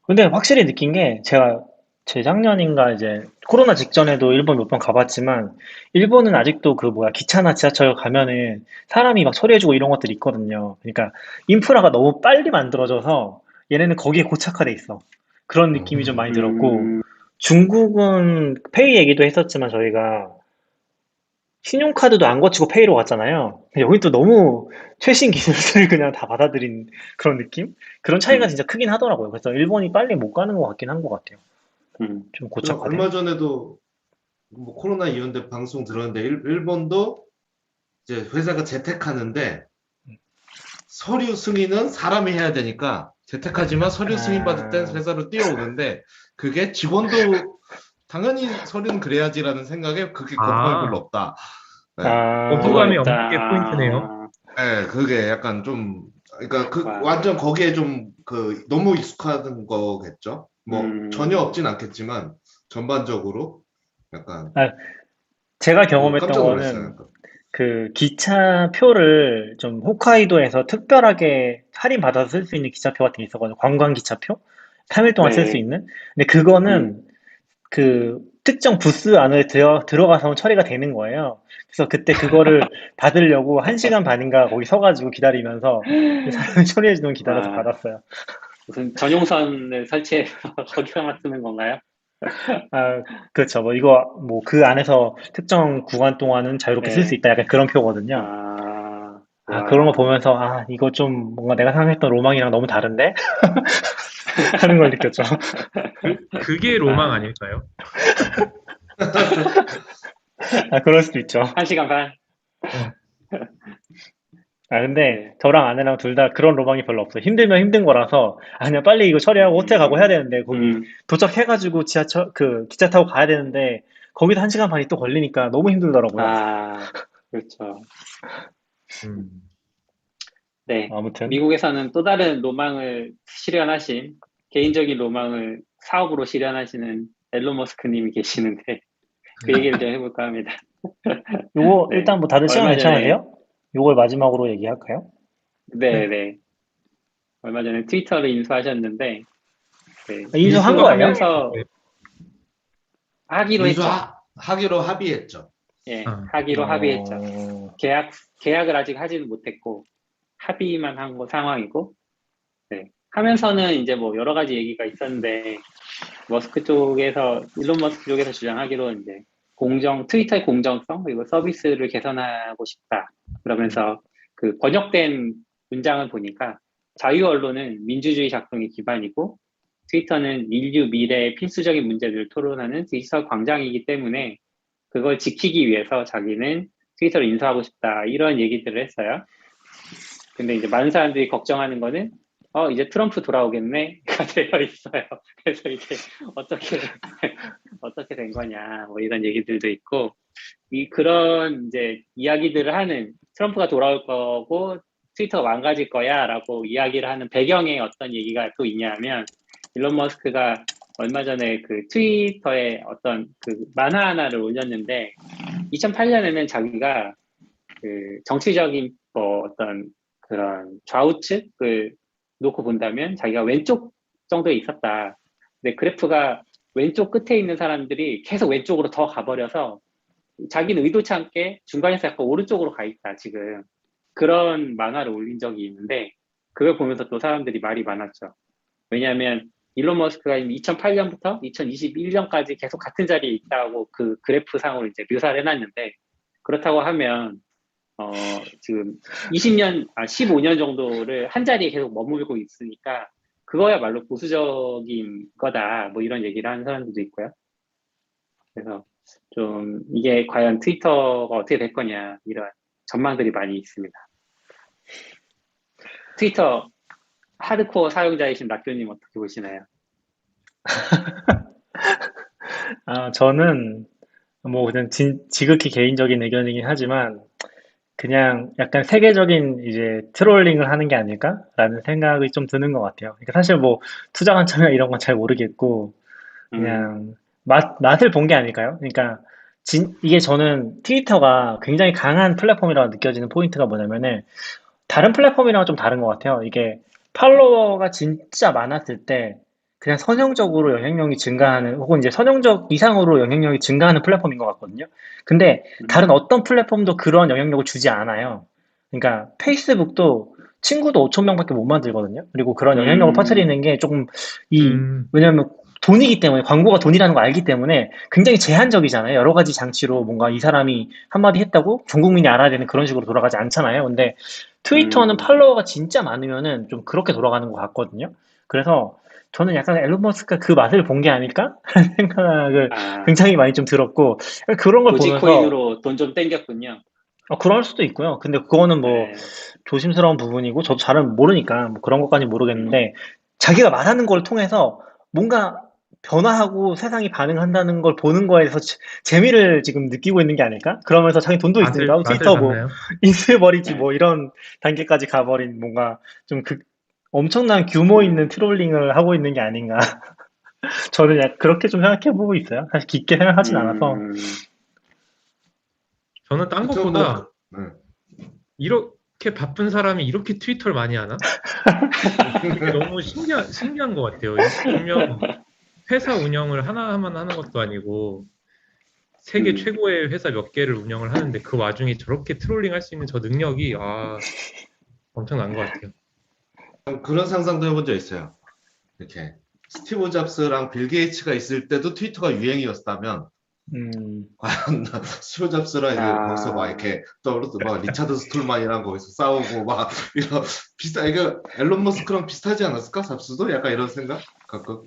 근데 확실히 느낀 게 제가 재작년인가 이제 코로나 직전에도 일본 몇 번 가봤지만 일본은 아직도 그 뭐야 기차나 지하철 가면은 사람이 막 처리해주고 이런 것들이 있거든요. 그러니까 인프라가 너무 빨리 만들어져서 얘네는 거기에 고착화돼 있어. 그런 느낌이 좀 많이 들었고 음, 중국은 페이 얘기도 했었지만 저희가 신용카드도 안 거치고 페이로 갔잖아요. 여기 또 너무 최신 기술을 그냥 다 받아들인 그런 느낌? 그런 차이가 음, 진짜 크긴 하더라고요. 그래서 일본이 빨리 못 가는 것 같긴 한 것 같아요. 음, 좀 그 고착화된? 얼마 전에도 뭐 코로나 이후인데 방송 들었는데 일본도 이제 회사가 재택하는데 서류 승인은 사람이 해야 되니까 재택하지만 서류 승인 받을 땐 아, 회사로 뛰어오는데 그게 직원도 당연히 서류는 그래야지라는 생각에 그게 거부감이 별로 아, 없다. 네. 그거 거부감이 그래서 없는 게 포인트네요. 있다. 네, 그게 약간 좀 그러니까 그 와, 완전 거기에 좀 그 너무 익숙한 거겠죠. 뭐 전혀 음, 없진 않겠지만 전반적으로 약간 아, 제가 경험했던 깜짝 놀랐어요. 거는 약간. 그 기차 표를 좀 홋카이도에서 특별하게 할인 받아서 쓸 수 있는 기차표 같은 게 있었거든요. 관광 기차표? 3일 동안 쓸 수 네, 있는? 근데 그거는 음, 그 특정 부스 안에 들어가서 처리가 되는 거예요. 그래서 그때 그거를 받으려고 1시간 반인가 거기 서가지고 기다리면서 사람이 처리해주는 기다려서 와, 받았어요. 무슨 전용선을 설치해서 거기서만 쓰는 건가요? 아, 그렇죠. 뭐 이거 뭐 그 안에서 특정 구간 동안은 자유롭게 쓸 수 네, 있다. 약간 그런 표거든요. 그런 거 와, 보면서 이거 좀 뭔가 내가 생각했던 로망이랑 너무 다른데? 하는 걸 느꼈죠. 그게 로망 와, 아닐까요? 그럴 수도 있죠. 1시간 반? 네. 근데 네, 저랑 아내랑 둘 다 그런 로망이 별로 없어요. 힘들면 힘든 거라서 그냥 빨리 이거 처리하고 호텔 가고 해야 되는데 거기 음, 도착해가지고 지하철 그 기차 타고 가야 되는데 거기도 1시간 반이 또 걸리니까 너무 힘들더라고요. 그렇죠. 음. 네. 아무튼 미국에서는 또 다른 로망을 실현하신, 개인적인 로망을 사업으로 실현하시는 앨런 머스크 님이 계시는데, 그 얘기를 좀 해볼까 합니다. 요거 네. 일단 뭐 다들 시간 얼마 전에, 괜찮으세요? 요걸 마지막으로 얘기할까요? 네, 네. 얼마 전에 트위터를 인수하셨는데, 네. 인수한 인수가 거예요? 인수하면서 네. 하기로 했죠. 하기로 합의했죠. 예, 아, 하기로 합의했죠. 어, 계약을 아직 하지는 못했고, 합의만 한 거 상황이고, 네. 하면서는 이제 뭐 여러 가지 얘기가 있었는데, 일론 머스크 쪽에서 주장하기로 이제 트위터의 공정성, 그리고 서비스를 개선하고 싶다. 그러면서 그 번역된 문장을 보니까 자유 언론은 민주주의 작동의 기반이고 트위터는 인류 미래의 필수적인 문제들을 토론하는 디지털 광장이기 때문에 그걸 지키기 위해서 자기는 트위터를 인수하고 싶다. 이런 얘기들을 했어요. 근데 이제 많은 사람들이 걱정하는 거는 이제 트럼프 돌아오겠네가 되어 있어요. 그래서 이제 어떻게 어떻게 된 거냐 뭐 이런 얘기들도 있고 그런 이제 이야기들을 하는 트럼프가 돌아올 거고 트위터가 망가질 거야라고 이야기를 하는 배경에 어떤 얘기가 또 있냐면 일론 머스크가 얼마 전에 그 트위터에 어떤 그 만화 하나를 올렸는데 2008년에는 자기가 그 정치적인 뭐 어떤 그런 좌우측을 놓고 본다면 자기가 왼쪽 정도에 있었다. 근데 그래프가 왼쪽 끝에 있는 사람들이 계속 왼쪽으로 더 가버려서 자기는 의도치 않게 중간에서 약간 오른쪽으로 가 있다, 지금. 그런 만화를 올린 적이 있는데, 그걸 보면서 또 사람들이 말이 많았죠. 왜냐하면, 일론 머스크가 2008년부터 2021년까지 계속 같은 자리에 있다고 그 그래프 상으로 이제 묘사를 해놨는데, 그렇다고 하면, 지금 15년 정도를 한 자리에 계속 머물고 있으니까, 그거야말로 보수적인 거다, 뭐 이런 얘기를 하는 사람들도 있고요. 그래서 좀 이게 과연 트위터가 어떻게 될 거냐 이런 전망들이 많이 있습니다. 트위터 하드코어 사용자이신 낙교님 어떻게 보시나요? 저는 뭐 그냥 지극히 개인적인 의견이긴 하지만 그냥 약간 세계적인 이제 트롤링을 하는 게 아닐까라는 생각이 좀 드는 것 같아요. 그러니까 사실 뭐 투자 관점이나 이런 건 잘 모르겠고 그냥 맛을 본 게 아닐까요? 그러니까 이게 저는 트위터가 굉장히 강한 플랫폼이라고 느껴지는 포인트가 뭐냐면은 다른 플랫폼이랑은 좀 다른 것 같아요. 이게 팔로워가 진짜 많았을 때 그냥 선형적으로 영향력이 증가하는 혹은 이제 선형적 이상으로 영향력이 증가하는 플랫폼인 것 같거든요. 근데 다른 어떤 플랫폼도 그런 영향력을 주지 않아요. 그러니까 페이스북도 친구도 5천 명밖에 못 만들거든요. 그리고 그런 영향력을 퍼뜨리는 게 조금 왜냐면 돈이기 때문에 광고가 돈이라는 걸 알기 때문에 굉장히 제한적이잖아요. 여러 가지 장치로 뭔가 이 사람이 한마디 했다고 전 국민이 알아야 되는 그런 식으로 돌아가지 않잖아요. 근데 트위터는 팔로워가 진짜 많으면은 좀 그렇게 돌아가는 것 같거든요. 그래서 저는 약간 앨런 머스크가 그 맛을 본 게 아닐까? 하는 생각을 굉장히 많이 좀 들었고, 그런 걸 보면서, 도지코인으로 돈 좀 땡겼군요. 그럴 수도 있고요. 근데 그거는 뭐 네. 조심스러운 부분이고, 저도 잘은 모르니까 뭐 그런 것까지 모르겠는데, 자기가 말하는 걸 통해서 뭔가 변화하고 세상이 반응한다는 걸 보는 거에서 재미를 지금 느끼고 있는 게 아닐까? 그러면서 자기 돈도 있으니까 맛을 트위터 뭐 봤나요? 인수해버리지 네. 뭐 이런 단계까지 가버린 뭔가 좀 엄청난 규모 있는 트롤링을 하고 있는 게 아닌가. 저는 약간 그렇게 좀 생각해보고 있어요. 사실 깊게 생각하진 않아서. 저는 딴 하여튼 것보다 네. 이렇게 바쁜 사람이 이렇게 트위터를 많이 하나? 그게 너무 신기한 것 같아요. 분명 회사 운영을 하나만 하는 것도 아니고 세계 최고의 회사 몇 개를 운영을 하는데 그 와중에 저렇게 트롤링 할 수 있는 저 능력이 엄청난 것 같아요. 그런 상상도 해본 적 있어요. 이렇게 스티브 잡스랑 빌 게이츠가 있을 때도 트위터가 유행이었다면 과연 스티브 잡스랑 이게 거기서 막 이렇게 떠오르서 막 리차드 스톨만이랑 거기서 싸우고 막 이런 이게 앨런 머스크랑 비슷하지 않았을까? 잡스도 약간 이런 생각 가끔.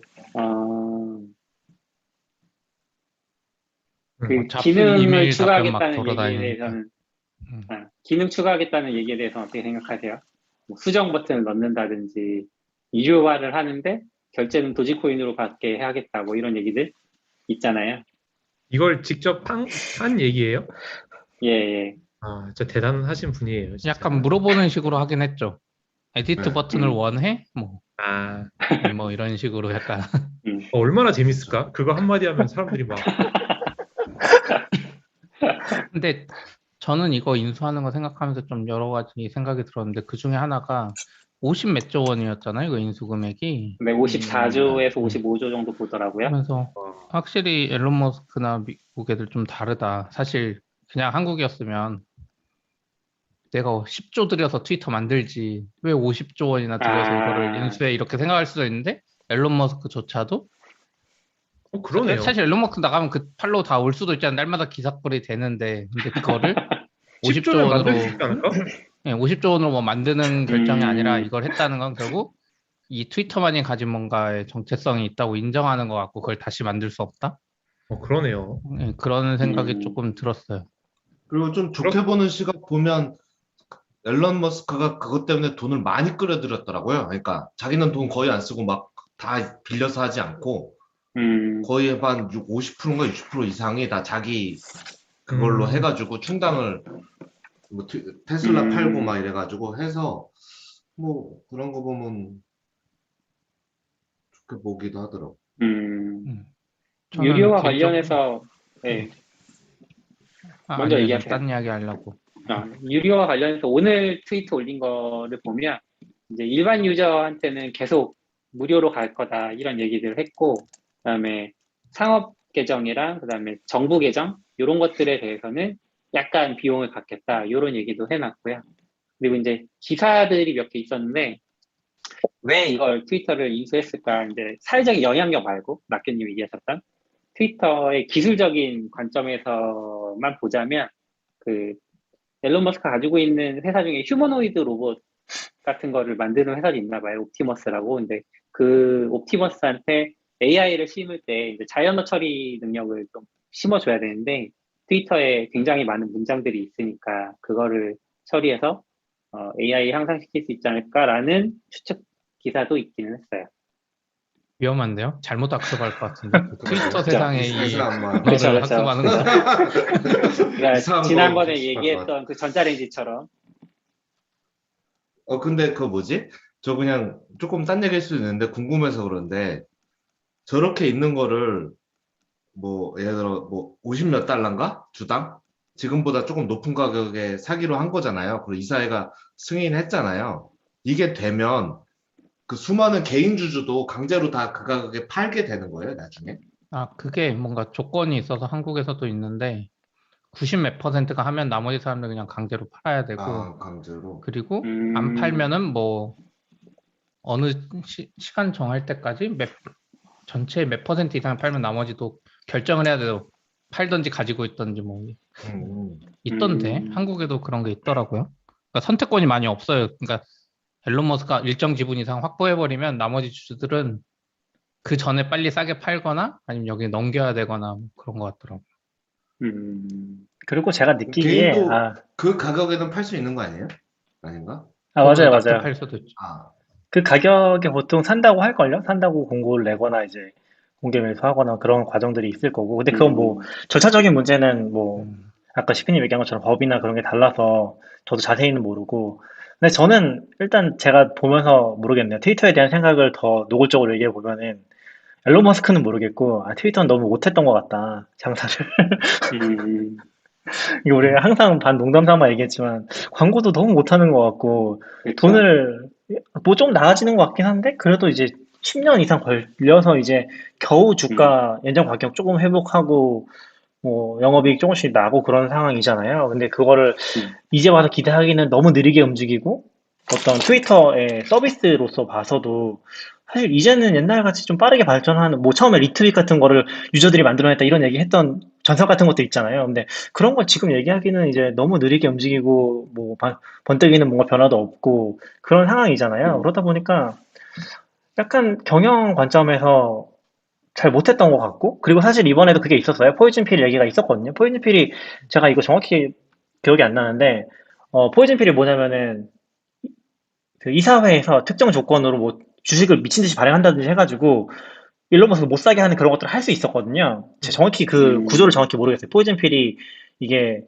그 잡스 기능을 이메일 답변 막 추가하겠다는 얘기에 돌아다니니까. 대해서는 기능 추가하겠다는 얘기에 대해서 어떻게 생각하세요? 뭐 수정 버튼을 넣는다든지 유료화를 하는데 결제는 도지코인으로 받게 해야겠다 뭐 이런 얘기들 있잖아요. 이걸 직접 한 얘기예요? 예. 진짜 대단하신 분이에요. 진짜. 약간 물어보는 식으로 하긴 했죠. 에디트 버튼을 원해? 뭐 이런 식으로 약간. 얼마나 재밌을까? 그거 한마디 하면 사람들이 막. 근데 저는 이거 인수하는 거 생각하면서 좀 여러 가지 생각이 들었는데 그 중에 하나가 50 몇 조 원이었잖아요. 이거 인수 금액이. 네, 54조에서 55조 정도 보더라고요. 그러면서 확실히 앨런 머스크나 미국 애들 좀 다르다. 사실 그냥 한국이었으면 내가 10조 들여서 트위터 만들지 왜 50조 원이나 들여서 이거를 인수해 이렇게 생각할 수도 있는데 앨런 머스크조차도 그러네요. 사실 앨런 머스크 나가면 그 팔로우 다 올 수도 있잖아요. 날마다 기사거리 되는데 근데 그거를 50조 원으로 만들 수 있지 않을까? 50조 원으로 뭐 만드는 결정이 아니라 이걸 했다는 건 결국 이 트위터만이 가진 뭔가의 정체성이 있다고 인정하는 것 같고 그걸 다시 만들 수 없다? 그러네요. 그런 생각이 조금 들었어요. 그리고 좀 좋게 보는 시각 보면 앨런 머스크가 그것 때문에 돈을 많이 끌어들였더라고요. 그러니까 자기는 돈 거의 안 쓰고 막 다 빌려서 하지 않고 거의 한 50%인가 60% 이상이 다 자기 그걸로 해가지고 충당을 뭐 테슬라 팔고 막 이래가지고 해서 뭐 그런 거 보면 좋게 보기도 하더라고. 음, 저는 유료화 개인적으로 관련해서, 네, 먼저 아니요, 좀 얘기하세요. 딴 이야기 하려고. 유료화 관련해서 오늘 트위터 올린 거를 보면, 이제 일반 유저한테는 계속 무료로 갈 거다, 이런 얘기들을 했고, 그다음에 상업 계정이랑, 그다음에 정부 계정, 이런 것들에 대해서는 약간 비용을 갖겠다, 이런 얘기도 해놨고요. 그리고 이제 기사들이 몇 개 있었는데, 왜 이걸 트위터를 인수했을까? 이제 사회적인 영향력 말고, 낙교님이 얘기하셨던 트위터의 기술적인 관점에서만 보자면, 그, 앨런 머스크가 가지고 있는 회사 중에 휴머노이드 로봇 같은 거를 만드는 회사도 있나 봐요. 옵티머스라고. 근데 그 옵티머스한테 AI를 심을 때 이제 자연어 처리 능력을 좀 심어줘야 되는데, 트위터에 굉장히 많은 문장들이 있으니까 그거를 처리해서 AI 향상시킬 수 있지 않을까라는 추측 기사도 있기는 했어요. 위험한데요? 잘못 학습할 것 같은데. 트위터 세상에 이 이상한 그렇죠, 언어를 그렇죠. 학습하는 거. 그러니까 이상한 지난번에 거 얘기했던 그 전자레인지처럼. 근데 그거 뭐지? 저 그냥 조금 딴 얘기일 수도 있는데 궁금해서 그런데 저렇게 있는 거를 뭐 예를 들어 뭐 50몇 달러인가? 주당? 지금보다 조금 높은 가격에 사기로 한 거잖아요. 그리고 이사회가 승인했잖아요. 이게 되면 그 수많은 개인 주주도 강제로 다 그 가격에 팔게 되는 거예요, 나중에? 그게 뭔가 조건이 있어서 한국에서도 있는데 90 몇 퍼센트가 하면 나머지 사람들 그냥 강제로 팔아야 되고 강제로. 그리고 안 팔면은 뭐 어느 시간 정할 때까지 전체 몇 퍼센트 이상 팔면 나머지도 결정을 해야 돼도 팔던지 가지고 있던지 뭐 있던데 한국에도 그런 게 있더라고요. 그러니까 선택권이 많이 없어요. 그러니까 앨런 머스크가 일정 지분 이상 확보해버리면 나머지 주주들은 그 전에 빨리 싸게 팔거나 아니면 여기 넘겨야 되거나 뭐 그런 것 같더라고요. 그리고 제가 느끼기에, 개인도 그 가격에는 팔 수 있는 거 아니에요? 아닌가? 맞아요, 낮게 맞아요. 팔 수도 있죠. 그 가격에 보통 산다고 할걸요? 산다고 공고를 내거나 이제 공개 매수하거나 그런 과정들이 있을 거고. 근데 그건 뭐, 절차적인 문제는 뭐, 아까 시피님 얘기한 것처럼 법이나 그런 게 달라서 저도 자세히는 모르고. 근데 저는 일단 제가 보면서 모르겠네요. 트위터에 대한 생각을 더 노골적으로 얘기해 보면은, 앨런 머스크는 모르겠고, 트위터는 너무 못했던 것 같다, 장사를. 이게 우리 항상 반 농담 삼아 얘기했지만, 광고도 너무 못하는 것 같고, 그렇죠? 돈을, 뭐 좀 나아지는 것 같긴 한데, 그래도 이제 10년 이상 걸려서 이제 겨우 주가 연장 가격 조금 회복하고, 뭐 영업이익 조금씩 나고 그런 상황이잖아요. 근데 그거를 이제 와서 기대하기는 너무 느리게 움직이고, 어떤 트위터의 서비스로서 봐서도 사실 이제는 옛날 같이 좀 빠르게 발전하는, 뭐 처음에 리트윗 같은 거를 유저들이 만들어냈다 이런 얘기 했던 전설 같은 것도 있잖아요. 근데 그런 걸 지금 얘기하기는 이제 너무 느리게 움직이고, 뭐 번뜩이는 뭔가 변화도 없고 그런 상황이잖아요. 그러다 보니까 약간 경영 관점에서 잘 못했던 것 같고, 그리고 사실 이번에도 그게 있었어요. 포이즌 필 얘기가 있었거든요. 포이즌 필이, 제가 이거 정확히 기억이 안 나는데, 포이즌 필이 뭐냐면은, 그 이사회에서 특정 조건으로 뭐 주식을 미친 듯이 발행한다든지 해가지고, 일론 머스크 못 사게 하는 그런 것들을 할 수 있었거든요. 제가 정확히 그 구조를 정확히 모르겠어요. 포이즌 필이 이게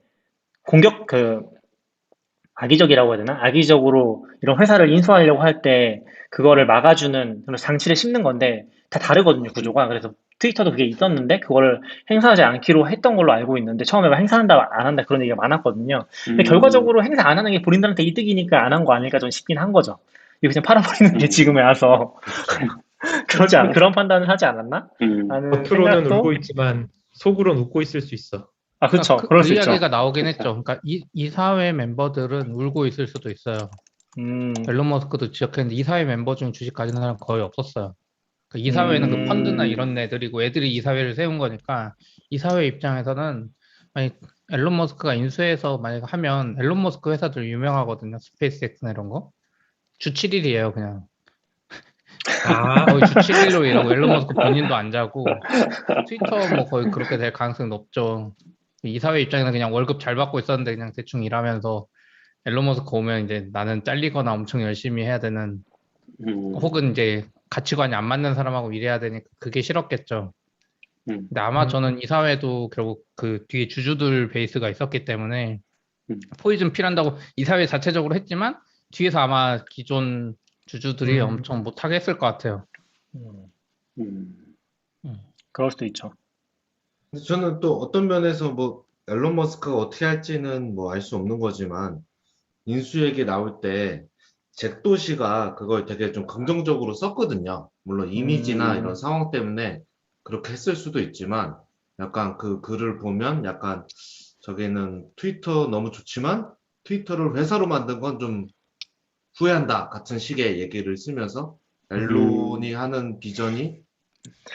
악의적이라고 해야 되나? 악의적으로 이런 회사를 인수하려고 할 때 그거를 막아주는 그런 장치를 심는 건데 다 다르거든요, 구조가. 그래서 트위터도 그게 있었는데 그거를 행사하지 않기로 했던 걸로 알고 있는데 처음에 막 행사한다 안 한다 그런 얘기가 많았거든요. 근데 결과적으로 행사 안 하는 게 본인들한테 이득이니까 안 한 거 아닐까 좀 싶긴 한 거죠. 이거 그냥 팔아버리는 게 지금에 와서 그런 판단을 하지 않았나? 라는 겉으로는 생각도. 울고 있지만 속으로는 웃고 있을 수 있어. 그렇죠. 그 그럴 수 있죠. 이야기가 나오긴 했죠. 그러니까 이사회 멤버들은 울고 있을 수도 있어요. 앨런 머스크도 지적했는데 이사회 멤버 중에 주식 가지는 사람 거의 없었어요. 그러니까 이사회는 그 펀드나 이런 애들이고 애들이 이사회를 세운 거니까 이사회 입장에서는 만약 앨런 머스크가 인수해서 만약 하면 앨런 머스크 회사들 유명하거든요. 스페이스X나 이런 거. 주 7일이에요, 그냥. 거의 주 7일로 일하고 앨런 머스크 본인도 안 자고 트위터 뭐 거의 그렇게 될 가능성이 높죠. 이사회 입장에서 그냥 월급 잘 받고 있었는데 그냥 대충 일하면서 앨런 머스크 오면 이제 나는 잘리거나 엄청 열심히 해야 되는 혹은 이제 가치관이 안 맞는 사람하고 일해야 되니까 그게 싫었겠죠. 근데 아마 저는 이사회도 결국 그 뒤에 주주들 베이스가 있었기 때문에 포이즌 필한다고 이사회 자체적으로 했지만 뒤에서 아마 기존 주주들이 엄청 못하게 했을 것 같아요. 그럴 수도 있죠. 근데 저는 또 어떤 면에서 뭐 앨런 머스크가 어떻게 할지는 뭐 알 수 없는 거지만 인수 얘기 나올 때 잭 도시가 그걸 되게 좀 긍정적으로 썼거든요. 물론 이미지나 이런 상황 때문에 그렇게 했을 수도 있지만 약간 그 글을 보면 약간 저기는 트위터 너무 좋지만 트위터를 회사로 만든 건 좀 후회한다 같은 식의 얘기를 쓰면서 앨런이 하는 비전이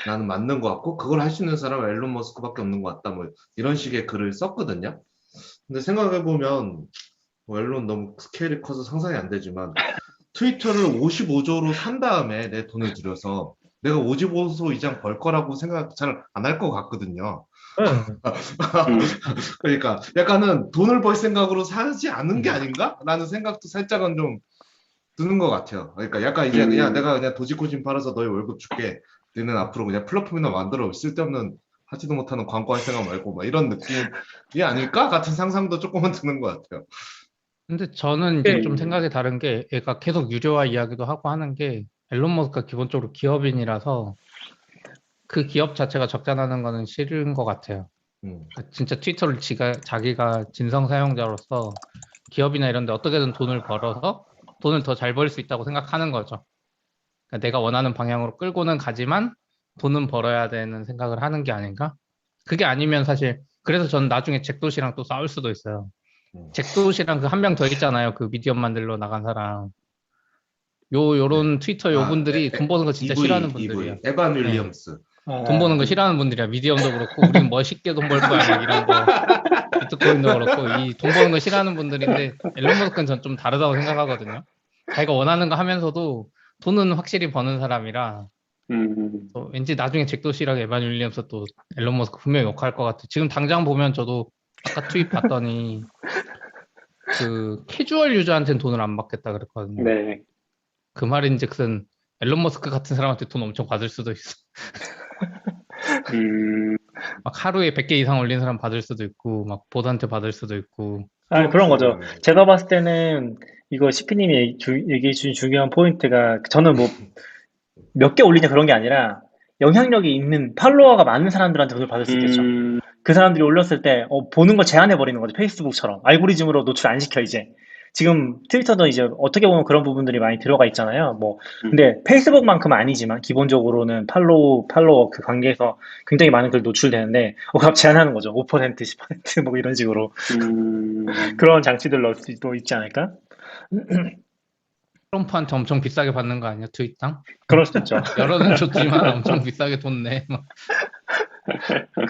나는 맞는 것 같고 그걸 할 수 있는 사람은 앨런 머스크밖에 없는 것 같다 뭐 이런 식의 글을 썼거든요. 근데 생각해보면 뭐 앨런 너무 스케일이 커서 상상이 안 되지만 트위터를 55조로 산 다음에 내 돈을 들여서 내가 55조 이상 벌 거라고 생각 잘 안 할 것 같거든요. 응. 그러니까 약간은 돈을 벌 생각으로 사지 않은 게 아닌가? 라는 생각도 살짝은 좀 드는 것 같아요. 그러니까 약간 이제 그냥 내가 그냥 도지코인 팔아서 너희 월급 줄게. 너는 앞으로 그냥 플랫폼이나 만들어. 쓸데없는 하지도 못하는 광고할 생각 말고 막 이런 느낌이 아닐까? 같은 상상도 조금은 드는 것 같아요. 근데 저는 이제 좀 생각이 다른 게 얘가 계속 유료화 이야기도 하고 하는 게 앨런 머스크가 기본적으로 기업인이라서 그 기업 자체가 적자나는 거는 싫은 것 같아요. 음. 진짜 트위터를 자기가 진성 사용자로서 기업이나 이런 데 어떻게든 돈을 벌어서 돈을 더 잘 벌 수 있다고 생각하는 거죠. 그러니까 내가 원하는 방향으로 끌고는 가지만 돈은 벌어야 되는 생각을 하는 게 아닌가? 그게 아니면 사실 그래서 저는 나중에 잭도시랑 또 싸울 수도 있어요. 잭도시랑 그 한 명 더 있잖아요. 그 미디엄 만들러 나간 사람. 요런 트위터 요분들이 돈 버는 거 진짜 싫어하는 분들이야. 에반 네. 윌리엄스. 돈 버는 거 싫어하는 분들이야. 미디엄도 그렇고 우리는 멋있게 돈 벌 거야 막 이런 거. 비트코인도 그렇고 이 돈 버는 거 싫어하는 분들인데 앨런 머스크는 전 좀 다르다고 생각하거든요. 자기가 원하는 거 하면서도 돈은 확실히 버는 사람이라 또 왠지 나중에 잭도시랑 에반 윌리엄스 또 앨런 머스크 분명히 욕할 것 같아. 지금 당장 보면 저도 아까 트윗 봤더니 그 캐주얼 유저한테는 돈을 안 받겠다 그랬거든요. 네. 그 말인즉슨 앨런 머스크 같은 사람한테 돈 엄청 받을 수도 있어. 막 하루에 100개 이상 올린 사람 받을 수도 있고 막 보드한테 받을 수도 있고. 아, 그런 거죠. 제가 봤을 때는 이거 CP님이 얘기해 주신 중요한 포인트가 저는 뭐 몇 개 올리냐 그런 게 아니라 영향력이 있는 팔로워가 많은 사람들한테 돈을 받을 수 있겠죠. 그 사람들이 올렸을 때 보는 걸 제한해 버리는 거죠. 페이스북처럼 알고리즘으로 노출 안 시켜 이제. 지금 트위터도 이제 어떻게 보면 그런 부분들이 많이 들어가 있잖아요. 뭐 근데 페이스북만큼은 아니지만 기본적으로는 팔로워 그 관계에서 굉장히 많은 글 노출되는데 갑자기 제한하는 거죠. 5%, 10%뭐 이런 식으로 그런 장치들 넣을 수도 있지 않을까? 트럼프한테 엄청 비싸게 받는 거 아니야 트윗당? 그럴 수도 있죠. 여러는 좋지만 엄청 비싸게 돈 내. 막.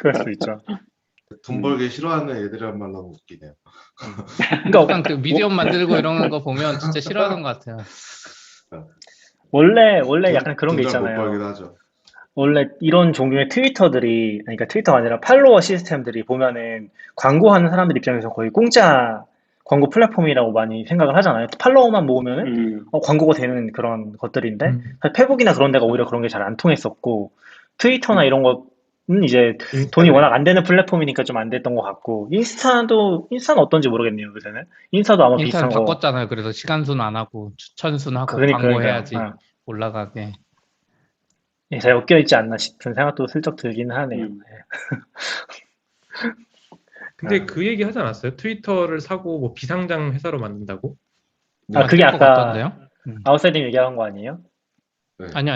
그럴 수도 있죠. 돈 벌기 싫어하는 애들이란 말로 하면 웃기네요. 그러니까 약간 그 미디엄 만들고 이러는 거 보면 진짜 싫어하는 것 같아요. 원래 약간 그런 게 돈잘못 있잖아요. 벌긴 하죠. 원래 이런 종류의 트위터들이, 그러니까 트위터가 아니라 팔로워 시스템들이 보면은 광고하는 사람들 입장에서 거의 공짜 광고 플랫폼이라고 많이 생각을 하잖아요. 팔로워만 모으면은 광고가 되는 그런 것들인데, 사실 페북이나 그런 데가 오히려 그런 게 잘 안 통했었고, 트위터나 이런 거는 이제 돈이 워낙 안 되는 플랫폼이니까 좀 안 됐던 것 같고, 인스타는 어떤지 모르겠네요, 요새는. 인스타도 아마 인스타는 비슷한 거. 바꿨잖아요. 그래서 시간순 안 하고 추천순 하고 그러니까요. 광고해야지 올라가게. 예, 잘 엮여있지 않나 싶은 생각도 슬쩍 들긴 하네요. 근데 그 얘기 하지 않았어요? 트위터를 사고 뭐 비상장 회사로 만든다고? 아, 그게 만들 것 아까 같던데요? 아웃사이딩 얘기한 거 아니에요? 아니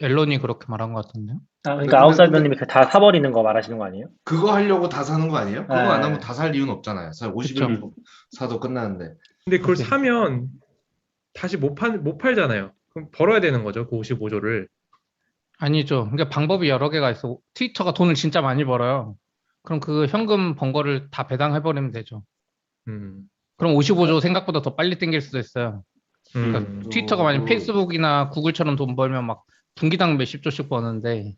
앨런이 그렇게 말한 것 같은데요? 아, 그러니까 근데- 아웃사이더님이 다 사버리는 거 말하시는 거 아니에요? 그거 하려고 다 사는 거 아니에요? 그거 안 네. 하면 다 살 이유는 없잖아요. 50일 사도 끝나는데. 근데 그걸 오케이. 사면 다시 못 팔잖아요. 그럼 벌어야 되는 거죠, 그 55조를. 아니죠. 그러니까 방법이 여러 개가 있어. 트위터가 돈을 진짜 많이 벌어요. 그럼 그 현금 번 거를 다 배당해버리면 되죠. 그럼 55조 생각보다 더 빨리 땡길 수도 있어요. 그러니까 트위터가 만약 페이스북이나 구글처럼 돈 벌면 막 분기당 몇십 조씩 버는데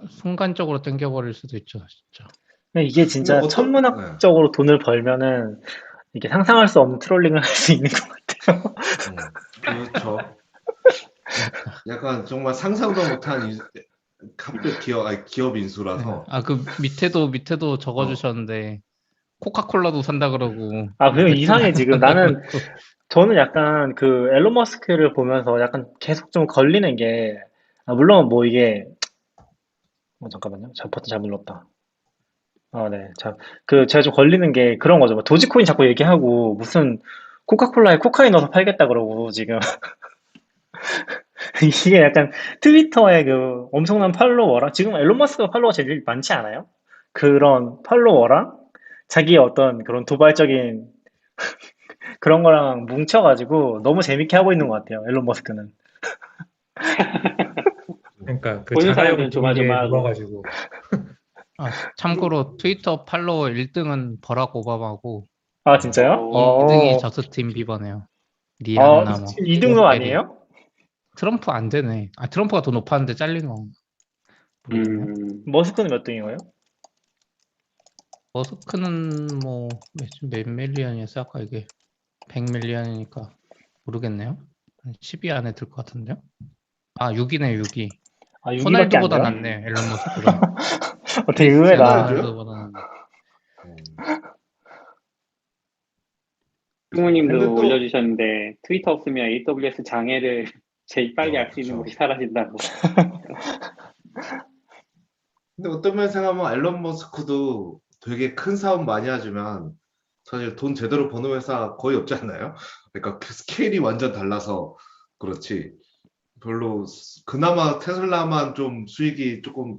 순간적으로 땡겨버릴 수도 있죠, 진짜. 근데 이게 진짜 근데 천문학적으로 돈을 벌면은 이게 상상할 수 없는 트롤링을 할 수 있는 것 같아요. 그렇죠. 약간 정말 상상도 못한 갑자기 기업 인수라서. 아, 그 밑에도 적어주셨는데 코카콜라도 산다 그러고. 아, 그럼 이상해, 지금. 저는 약간 그 앨런 머스크를 보면서 약간 계속 좀 걸리는 게, 물론 뭐 이게 잠깐만요. 버튼 잘못 눌렀다. 아, 네. 자, 제가 좀 걸리는 게 그런 거죠. 뭐 도지코인 자꾸 얘기하고 무슨 코카콜라에 코카인 넣어서 팔겠다 그러고 지금 이게 약간 트위터의 그 엄청난 팔로워랑 지금 앨런 머스크가 팔로워 제일 많지 않아요? 그런 팔로워랑 자기의 어떤 그런 도발적인 그런 거랑 뭉쳐가지고 너무 재밌게 하고 있는 것 같아요. 앨런 머스크는. 그러니까 그 보는 자가용 사람들은 비행기에 조마조마하고. 눌러가지고 아, 참고로 트위터 팔로워 1등은 버락 오바마고 아, 진짜요? 2등이 저스틴 비버네요. 아, 리안나 뭐 2등도 캐리. 아니에요? 트럼프 안 되네. 아, 트럼프가 더 높았는데 잘린 거 모르겠네요. 머스크는 몇 등인가요? 머스크는 뭐 몇 밀리언이었어? 아까 이게 100 밀리언이니까 모르겠네요. 한 10위 안에 들 것 같은데요? 아, 6위네, 6위. 아, 6위밖에 안 호날두보다 돼요? 낫네, 앨런 머스크가. 되게 의외다. 호날두요? 호날두보다 낫네. 부모님도 근데 또- 올려주셨는데 트위터 없으면 AWS 장애를 제일 빨리 알 수 있는 그쵸. 곳이 사라진다고. 근데 어떤 면에서 생각하면 앨런 머스크도 되게 큰 사업 많이 하지만 사실 돈 제대로 버는 회사 거의 없지 않나요? 그러니까 그 스케일이 완전 달라서 그렇지. 별로 그나마 테슬라만 좀 수익이 조금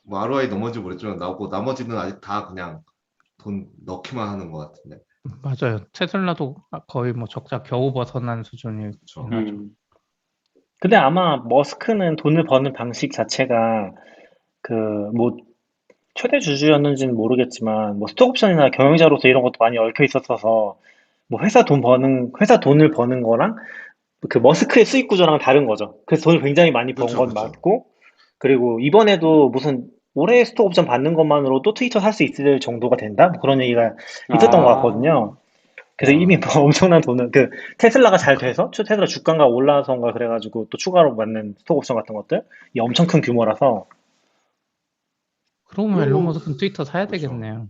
뭐 ROI 넘어지 모르겠지만 나오고 나머지는 아직 다 그냥 돈 넣기만 하는 것 같은데. 맞아요. 테슬라도 거의 뭐 적자 겨우 벗어난 수준이긴 그쵸. 하죠. 근데 아마 머스크는 돈을 버는 방식 자체가 뭐 최대 주주였는지는 모르겠지만 뭐 스톡옵션이나 경영자로서 이런 것도 많이 얽혀 있었어서 뭐 회사 돈을 버는 거랑 그 머스크의 수익 구조랑 다른 거죠. 그래서 돈을 굉장히 많이 번 그쵸, 건 그쵸. 맞고 이번에도 무슨 올해 스톡옵션 받는 것만으로도 트위터 살 수 있을 정도가 된다? 뭐 그런 얘기가 있었던 것 같거든요. 그래서 이미 뭐 엄청난 돈을 테슬라가 잘 돼서 테슬라 주가가 올라서인가 그래가지고 또 추가로 받는 스톡옵션 같은 것들 이 엄청 큰 규모라서 그러면 앨런 그리고- 머스크는 트위터 사야 그쵸. 되겠네요.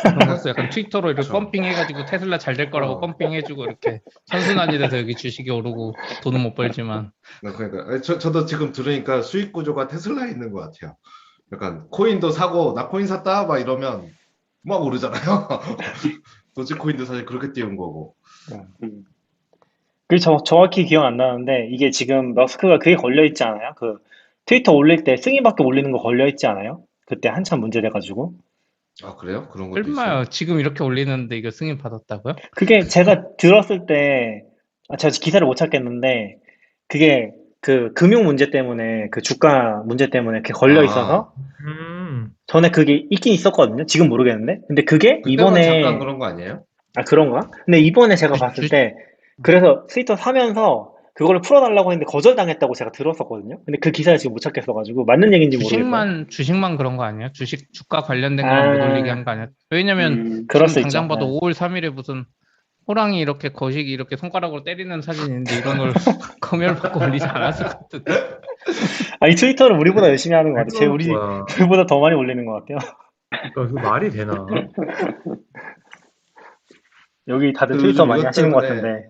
앨런 머스크 약간 트위터로 이렇게 그쵸. 펌핑해가지고 테슬라 잘 될 거라고 어. 펌핑해주고 이렇게 선순환이 돼서 여기 주식이 오르고 돈은 못 벌지만 그러니까 저도 지금 들으니까 수익 구조가 테슬라에 있는 것 같아요. 약간 코인도 사고 나 코인 샀다 막 이러면 막 오르잖아요. 도지코인도 사실 그렇게 띄운 거고. 정확히 기억 안 나는데 이게 지금 머스크가 그게 걸려 있지 않아요? 트위터 올릴 때 승인밖에 올리는 거 걸려 있지 않아요? 그때 한참 문제돼가지고 아 그래요? 그런 것도 있어요? 설마요. 지금 이렇게 올리는데 이거 승인 받았다고요? 그게 제가 들었을 때 제가 기사를 못 찾겠는데 그게 그 금융 문제 때문에 그 주가 문제 때문에 그게 걸려 있어서 전에 그게 있긴 있었거든요. 지금 모르겠는데 근데 그게 그때만 잠깐 이번에 그런 거 아니에요? 그런가? 근데 이번에 제가 주- 봤을 주- 때 그래서 트위터 사면서 그거를 풀어달라고 했는데 거절당했다고 제가 들었었거든요. 근데 그 기사를 지금 못 찾겠어가지고 맞는 얘기인지 모르겠어요. 주식만 그런 거 아니에요? 주식 주가 관련된 것만 못 올리게 한 거 아니야? 왜냐면 그럴 지금 수 당장 있죠. 봐도 네. 5월 3일에 무슨 호랑이 이렇게 거시기 이렇게 손가락으로 때리는 사진이 있는데 이런 걸 검열받고 올리지 않았을 것 같은데. 이 트위터를 우리보다 열심히 하는 것 같아요. 뭐야? 우리보다 더 많이 올리는 것 같아요. 그 말이 되나? 여기 다들 그 트위터 요즘 많이 이것 하시는 것 때문에 같은데.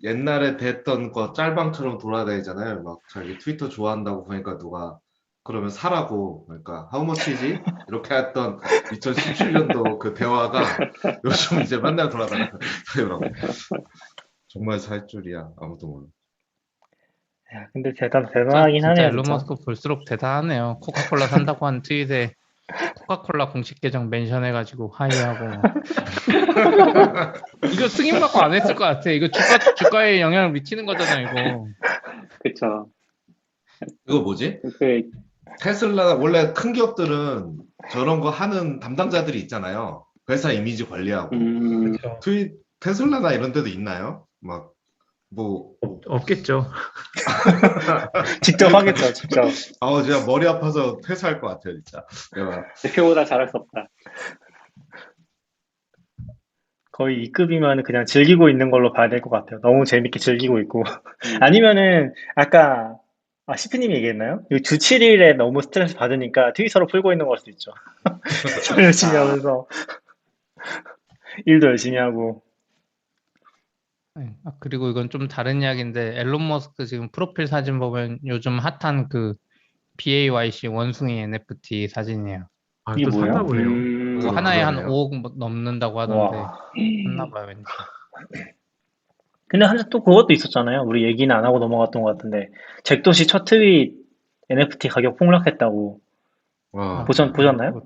옛날에 됐던 거 짤방처럼 돌아다니잖아요. 막 자기 트위터 좋아한다고 보니까 누가 그러면 사라고 그러니까 how much이지? 이렇게 했던 2017년도 그 대화가 요즘 이제 맨날 돌아다녀요. 정말 살 줄이야. 아무도 몰라. 야, 근데 대단하긴 진짜 하네요, 앨런 진짜. 머스크 볼수록 대단하네요. 코카콜라 산다고 한 트윗에 코카콜라 공식 계정 멘션해가지고 하이하고 막. 이거 승인 받고 안 했을 것 같아. 이거 주가에 영향을 미치는 거잖아 이거. 그쵸. 이거 뭐지? 그, 테슬라 원래 큰 기업들은 저런 거 하는 담당자들이 있잖아요. 회사 이미지 관리하고. 그렇죠. 테슬라나 이런 데도 있나요? 막 뭐 없겠죠. 직접 하겠죠, 직접. 제가 머리 아파서 퇴사할 것 같아요, 진짜. 내가 대표보다 잘할 수 없다. 거의 2급이면 그냥 즐기고 있는 걸로 봐야 될 것 같아요. 너무 재밌게 즐기고 있고. 아니면은, 아까, 시프님이 얘기했나요? 주 7일에 너무 스트레스 받으니까 트위터로 풀고 있는 걸 수도 있죠. 일 열심히 하면서. 일도 열심히 하고. 네. 그리고 이건 좀 다른 이야기인데 앨런 머스크 지금 프로필 사진 보면 요즘 핫한 그 BAYC 원숭이 NFT 사진이에요. 아, 이게 또 샀나 뭐예요? 보네요. 그거 음, 하나에 한 그러네요. 5억 넘는다고 하던데 와. 샀나 봐요, 왠지. 근데 한때 또 그것도 있었잖아요. 우리 얘기는 안 하고 넘어갔던 것 같은데 잭도시 첫 트윗 NFT 가격 폭락했다고 와, 보셨나요?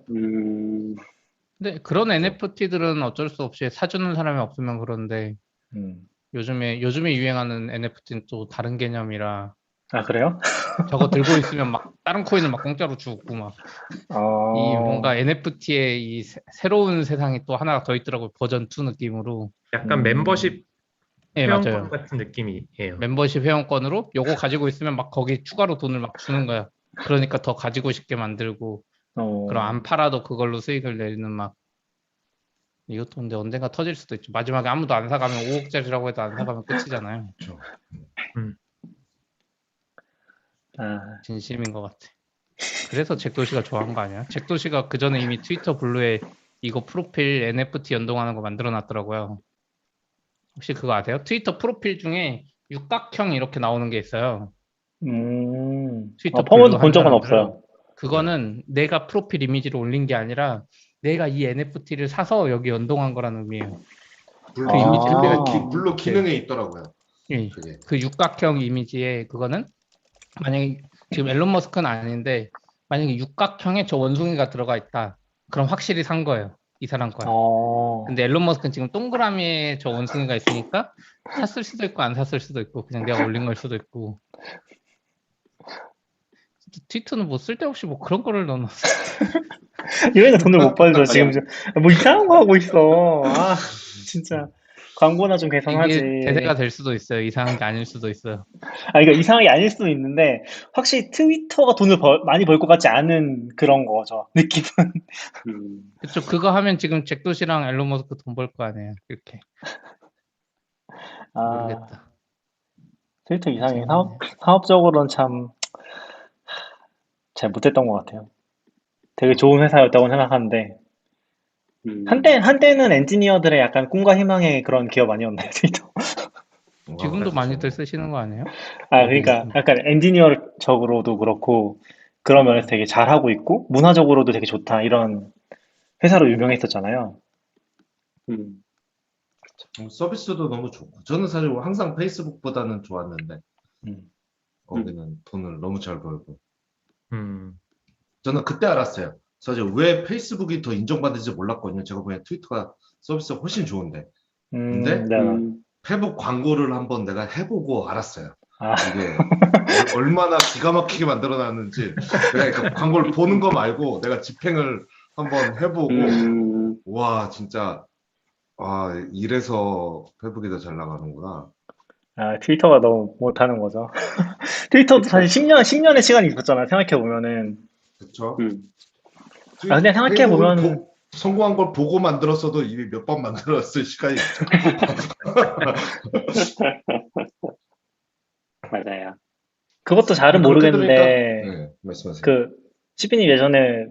근데 그런 NFT들은 어쩔 수 없이 사주는 사람이 없으면 그런데 음. 요즘에 유행하는 NFT는 또 다른 개념이라 아, 그래요? 저거 들고 있으면 막 다른 코인을 막 공짜로 주고 막 이 뭔가 NFT의 이 새로운 세상이 또 하나가 더 있더라고요. 버전 2 느낌으로. 약간 멤버십 예, 회원권 맞아요. 같은 느낌이에요. 멤버십 회원권으로 요거 가지고 있으면 막 거기 추가로 돈을 막 주는 거야. 그러니까 더 가지고 싶게 만들고 그럼 안 팔아도 그걸로 수익을 내는 막 이것도 근데 언젠가 터질 수도 있죠. 마지막에 아무도 안 사가면 5억짜리라고 해도 안 사가면 끝이잖아요. 그렇죠. 아, 진심인 것 같아. 그래서 잭도시가 좋아한 거 아니야? 잭도시가 그 전에 이미 트위터 블루에 이거 프로필 NFT 연동하는 거 만들어 놨더라고요. 혹시 그거 아세요? 트위터 프로필 중에 육각형 이렇게 나오는 게 있어요. 트위터 펌은 블루 본 한 적은 사람들은. 없어요. 그거는 내가 프로필 이미지를 올린 게 아니라 내가 이 NFT를 사서 여기 연동한 거라는 의미예요. 블루, 그 이미지를 내가 블루 기능에 있더라고요. 예, 그게. 그 육각형 이미지에 그거는 만약에 지금 앨런 머스크는 아닌데 만약에 육각형에 저 원숭이가 들어가 있다. 그럼 확실히 산 거예요. 이 사람 거야. 근데 앨런 머스크는 지금 동그라미에 저 원숭이가 있으니까 샀을 수도 있고 안 샀을 수도 있고 그냥 내가 올린 걸 수도 있고. 트위터는 뭐 쓸데없이 뭐 그런 거를 넣어놨어. 이러니까 돈을 못 벌죠. 지금 뭐 이상한 거 하고 있어. 아, 진짜 광고나 좀 개선하지. 이게 대세가 될 수도 있어요. 이상한 게 아닐 수도 있어요. 아, 이거 이상하게 아닐 수도 있는데 확실히 트위터가 돈을 많이 벌 것 같지 않은 그런 거죠. 느낌은. 그쵸. 그거 하면 지금 잭도시랑 앨런 머스크 돈 벌 거 아니에요. 이렇게. 아, 모르겠다. 트위터 이상해. 재밌네. 사업적으로는 참 잘 못했던 것 같아요. 되게 좋은 회사였다고 생각하는데 한때는 엔지니어들의 약간 꿈과 희망의 그런 기업 아니었나요, 트위터? 지금도 그렇죠. 많이들 쓰시는 거 아니에요? 아, 어디 그러니까 약간 엔지니어적으로도 그렇고 그런 면에서 되게 잘하고 있고 문화적으로도 되게 좋다 이런 회사로 유명했었잖아요. 서비스도 너무 좋고 저는 사실 항상 페이스북보다는 좋았는데 음. 거기는 돈을 너무 잘 벌고 음. 저는 그때 알았어요. 사실 왜 페이스북이 더 인정받는지 몰랐거든요. 제가 보기엔 트위터가 서비스가 훨씬 좋은데 근데 네. 페북 광고를 한번 내가 해보고 알았어요. 아, 이게 얼마나 기가 막히게 만들어놨는지 내가 그러니까 광고를 보는 거 말고 내가 집행을 한번 해보고 와 진짜 이래서 페북이 더 잘 나가는구나. 아, 트위터가 너무 못하는 거죠. 트위터도 사실 10년의 시간이 있었잖아요. 생각해보면은. 그렇죠? 아, 근데 생각해보면, 성공한 걸 보고 만들었어도 이미 몇 번 만들었을 시간이 있죠. 맞아요. 그것도 잘은 그렇게 모르겠는데, 들으니까 네, 말씀하세요. 시피님 예전에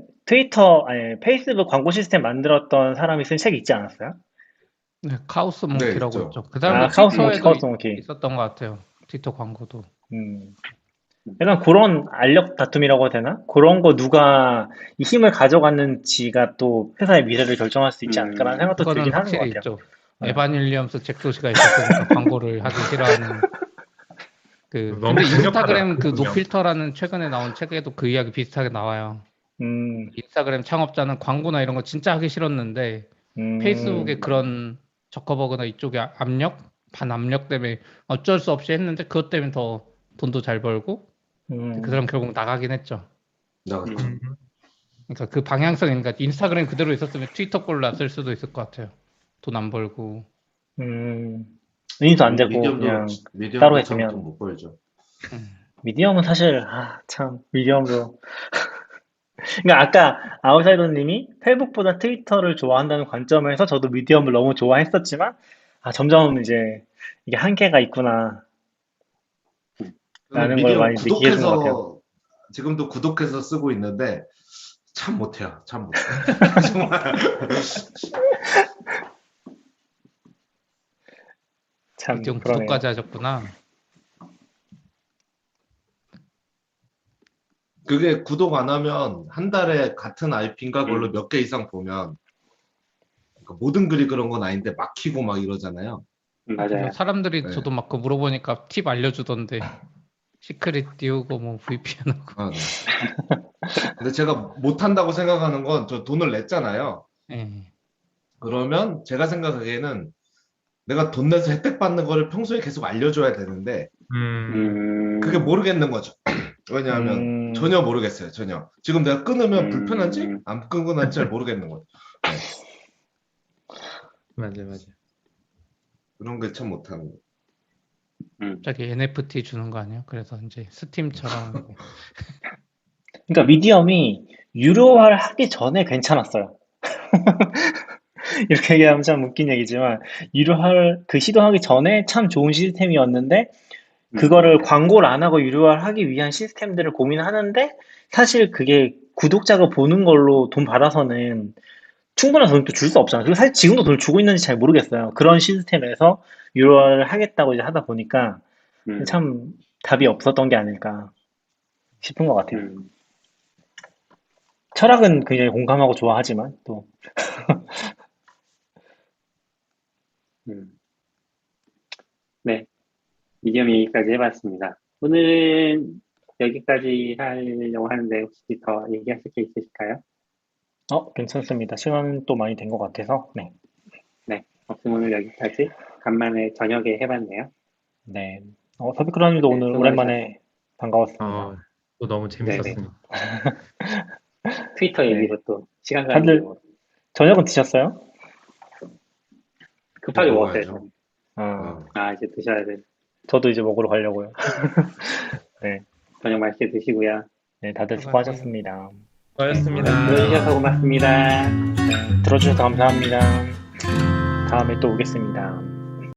페이스북 광고 시스템 만들었던 사람이 쓴 책 있지 않았어요? 네, 카오스 네, 몽키라고 있죠. 있죠. 그 다음에 아, 카오스 몽키, 트위터에도 카오스 몽키. 있었던 것 같아요. 트위터 광고도. 약간 그런 알력 다툼이라고 해야 되나? 그런 거 누가 이 힘을 가져갔는지가 또 회사의 미래를 결정할 수 있지 않을까라는 생각도 그거는 들긴 하는 것 확실히 같아요. 있죠. 네. 에반 윌리엄스 잭도시가 있었으니까 광고를 하기 싫어하는 너무 근데 강력하다, 인스타그램 그 그 두 명. 노필터라는 최근에 나온 책에도 그 이야기 비슷하게 나와요. 인스타그램 창업자는 광고나 이런 거 진짜 하기 싫었는데 페이스북에 그런 저커버그나 이쪽에 반압력 때문에 어쩔 수 없이 했는데 그것 때문에 더 돈도 잘 벌고 그 사람 결국 나가긴 했죠. 나갔죠. 그러니까 그 방향성, 그러니까 인스타그램 그대로 있었으면 트위터 꼴로 났을 수도 있을 것 같아요. 돈 안 벌고. 인수 안 되고 그냥 따로 미디엄도 참 돈 했으면 못 벌죠. 미디엄은 사실 참 미디엄도 그러니까 아까 아웃사이더님이 페이북보다 트위터를 좋아한다는 관점에서 저도 미디엄을 너무 좋아했었지만 점점 이제 이게 한계가 있구나 저는 라는 걸 미디엄 많이 느끼게 해준 것 같아요. 지금도 구독해서 쓰고 있는데 참 못해요. 참 못해요. 정말. 참 미디엄 그러네요. 구독까지 하셨구나. 그게 구독 안 하면 한 달에 같은 IP인가 걸로 몇 개 이상 보면 그러니까 모든 글이 그런 건 아닌데 막히고 막 이러잖아요. 맞아요. 사람들이 네. 저도 막 그 물어보니까 팁 알려주던데 시크릿 띄우고 뭐 VPN 하고. 아, 네. 근데 제가 못한다고 생각하는 건 저 돈을 냈잖아요. 예. 그러면 제가 생각하기에는 내가 돈 내서 혜택 받는 거를 평소에 계속 알려줘야 되는데 그게 모르겠는 거죠. 왜냐하면 전혀 모르겠어요. 전혀. 지금 내가 끊으면 불편한지 안 끊고난지 잘 모르겠는 거죠. 네. 맞아. 그런 게 참 못하는 거. 갑자기 NFT 주는 거 아니에요? 그래서 이제 스팀처럼 그러니까 미디엄이 유료화를 하기 전에 괜찮았어요. 이렇게 얘기하면 참 웃긴 얘기지만 유료화를 그 시도하기 전에 참 좋은 시스템이었는데 그거를 광고를 안 하고 유료화를 하기 위한 시스템들을 고민하는데 사실 그게 구독자가 보는 걸로 돈 받아서는 충분한 돈을 또 줄 수 없잖아요. 그리고 사실 지금도 돈을 주고 있는지 잘 모르겠어요. 그런 시스템에서 유료화를 하겠다고 이제 하다 보니까 참 답이 없었던 게 아닐까 싶은 것 같아요. 철학은 굉장히 공감하고 좋아하지만 또 네, 미디엄 얘기까지 해봤습니다. 오늘은 여기까지 하려고 하는데 혹시 더 얘기하실 게 있으실까요? 괜찮습니다. 시간은 또 많이 된 것 같아서 네. 없으면 오늘 여기까지 간만에 저녁에 해봤네요. 네. 서비크라님도 네, 오늘 수고하셨습니다. 오랜만에 반가웠습니다. 또 너무 재밌었습니다. 트위터 네. 얘기로 또 시간 가는 다들 거 저녁은 드셨어요? 급하게 먹어야죠. 먹었어요. 이제 드셔야 돼. 저도 이제 먹으러 가려고요. 저녁 맛있게 드시고요. 네, 다들 수고하셨습니다. 수고하셨습니다. 들어주셔서 고맙습니다. 들어주셔서 감사합니다. 다음에 또 오겠습니다.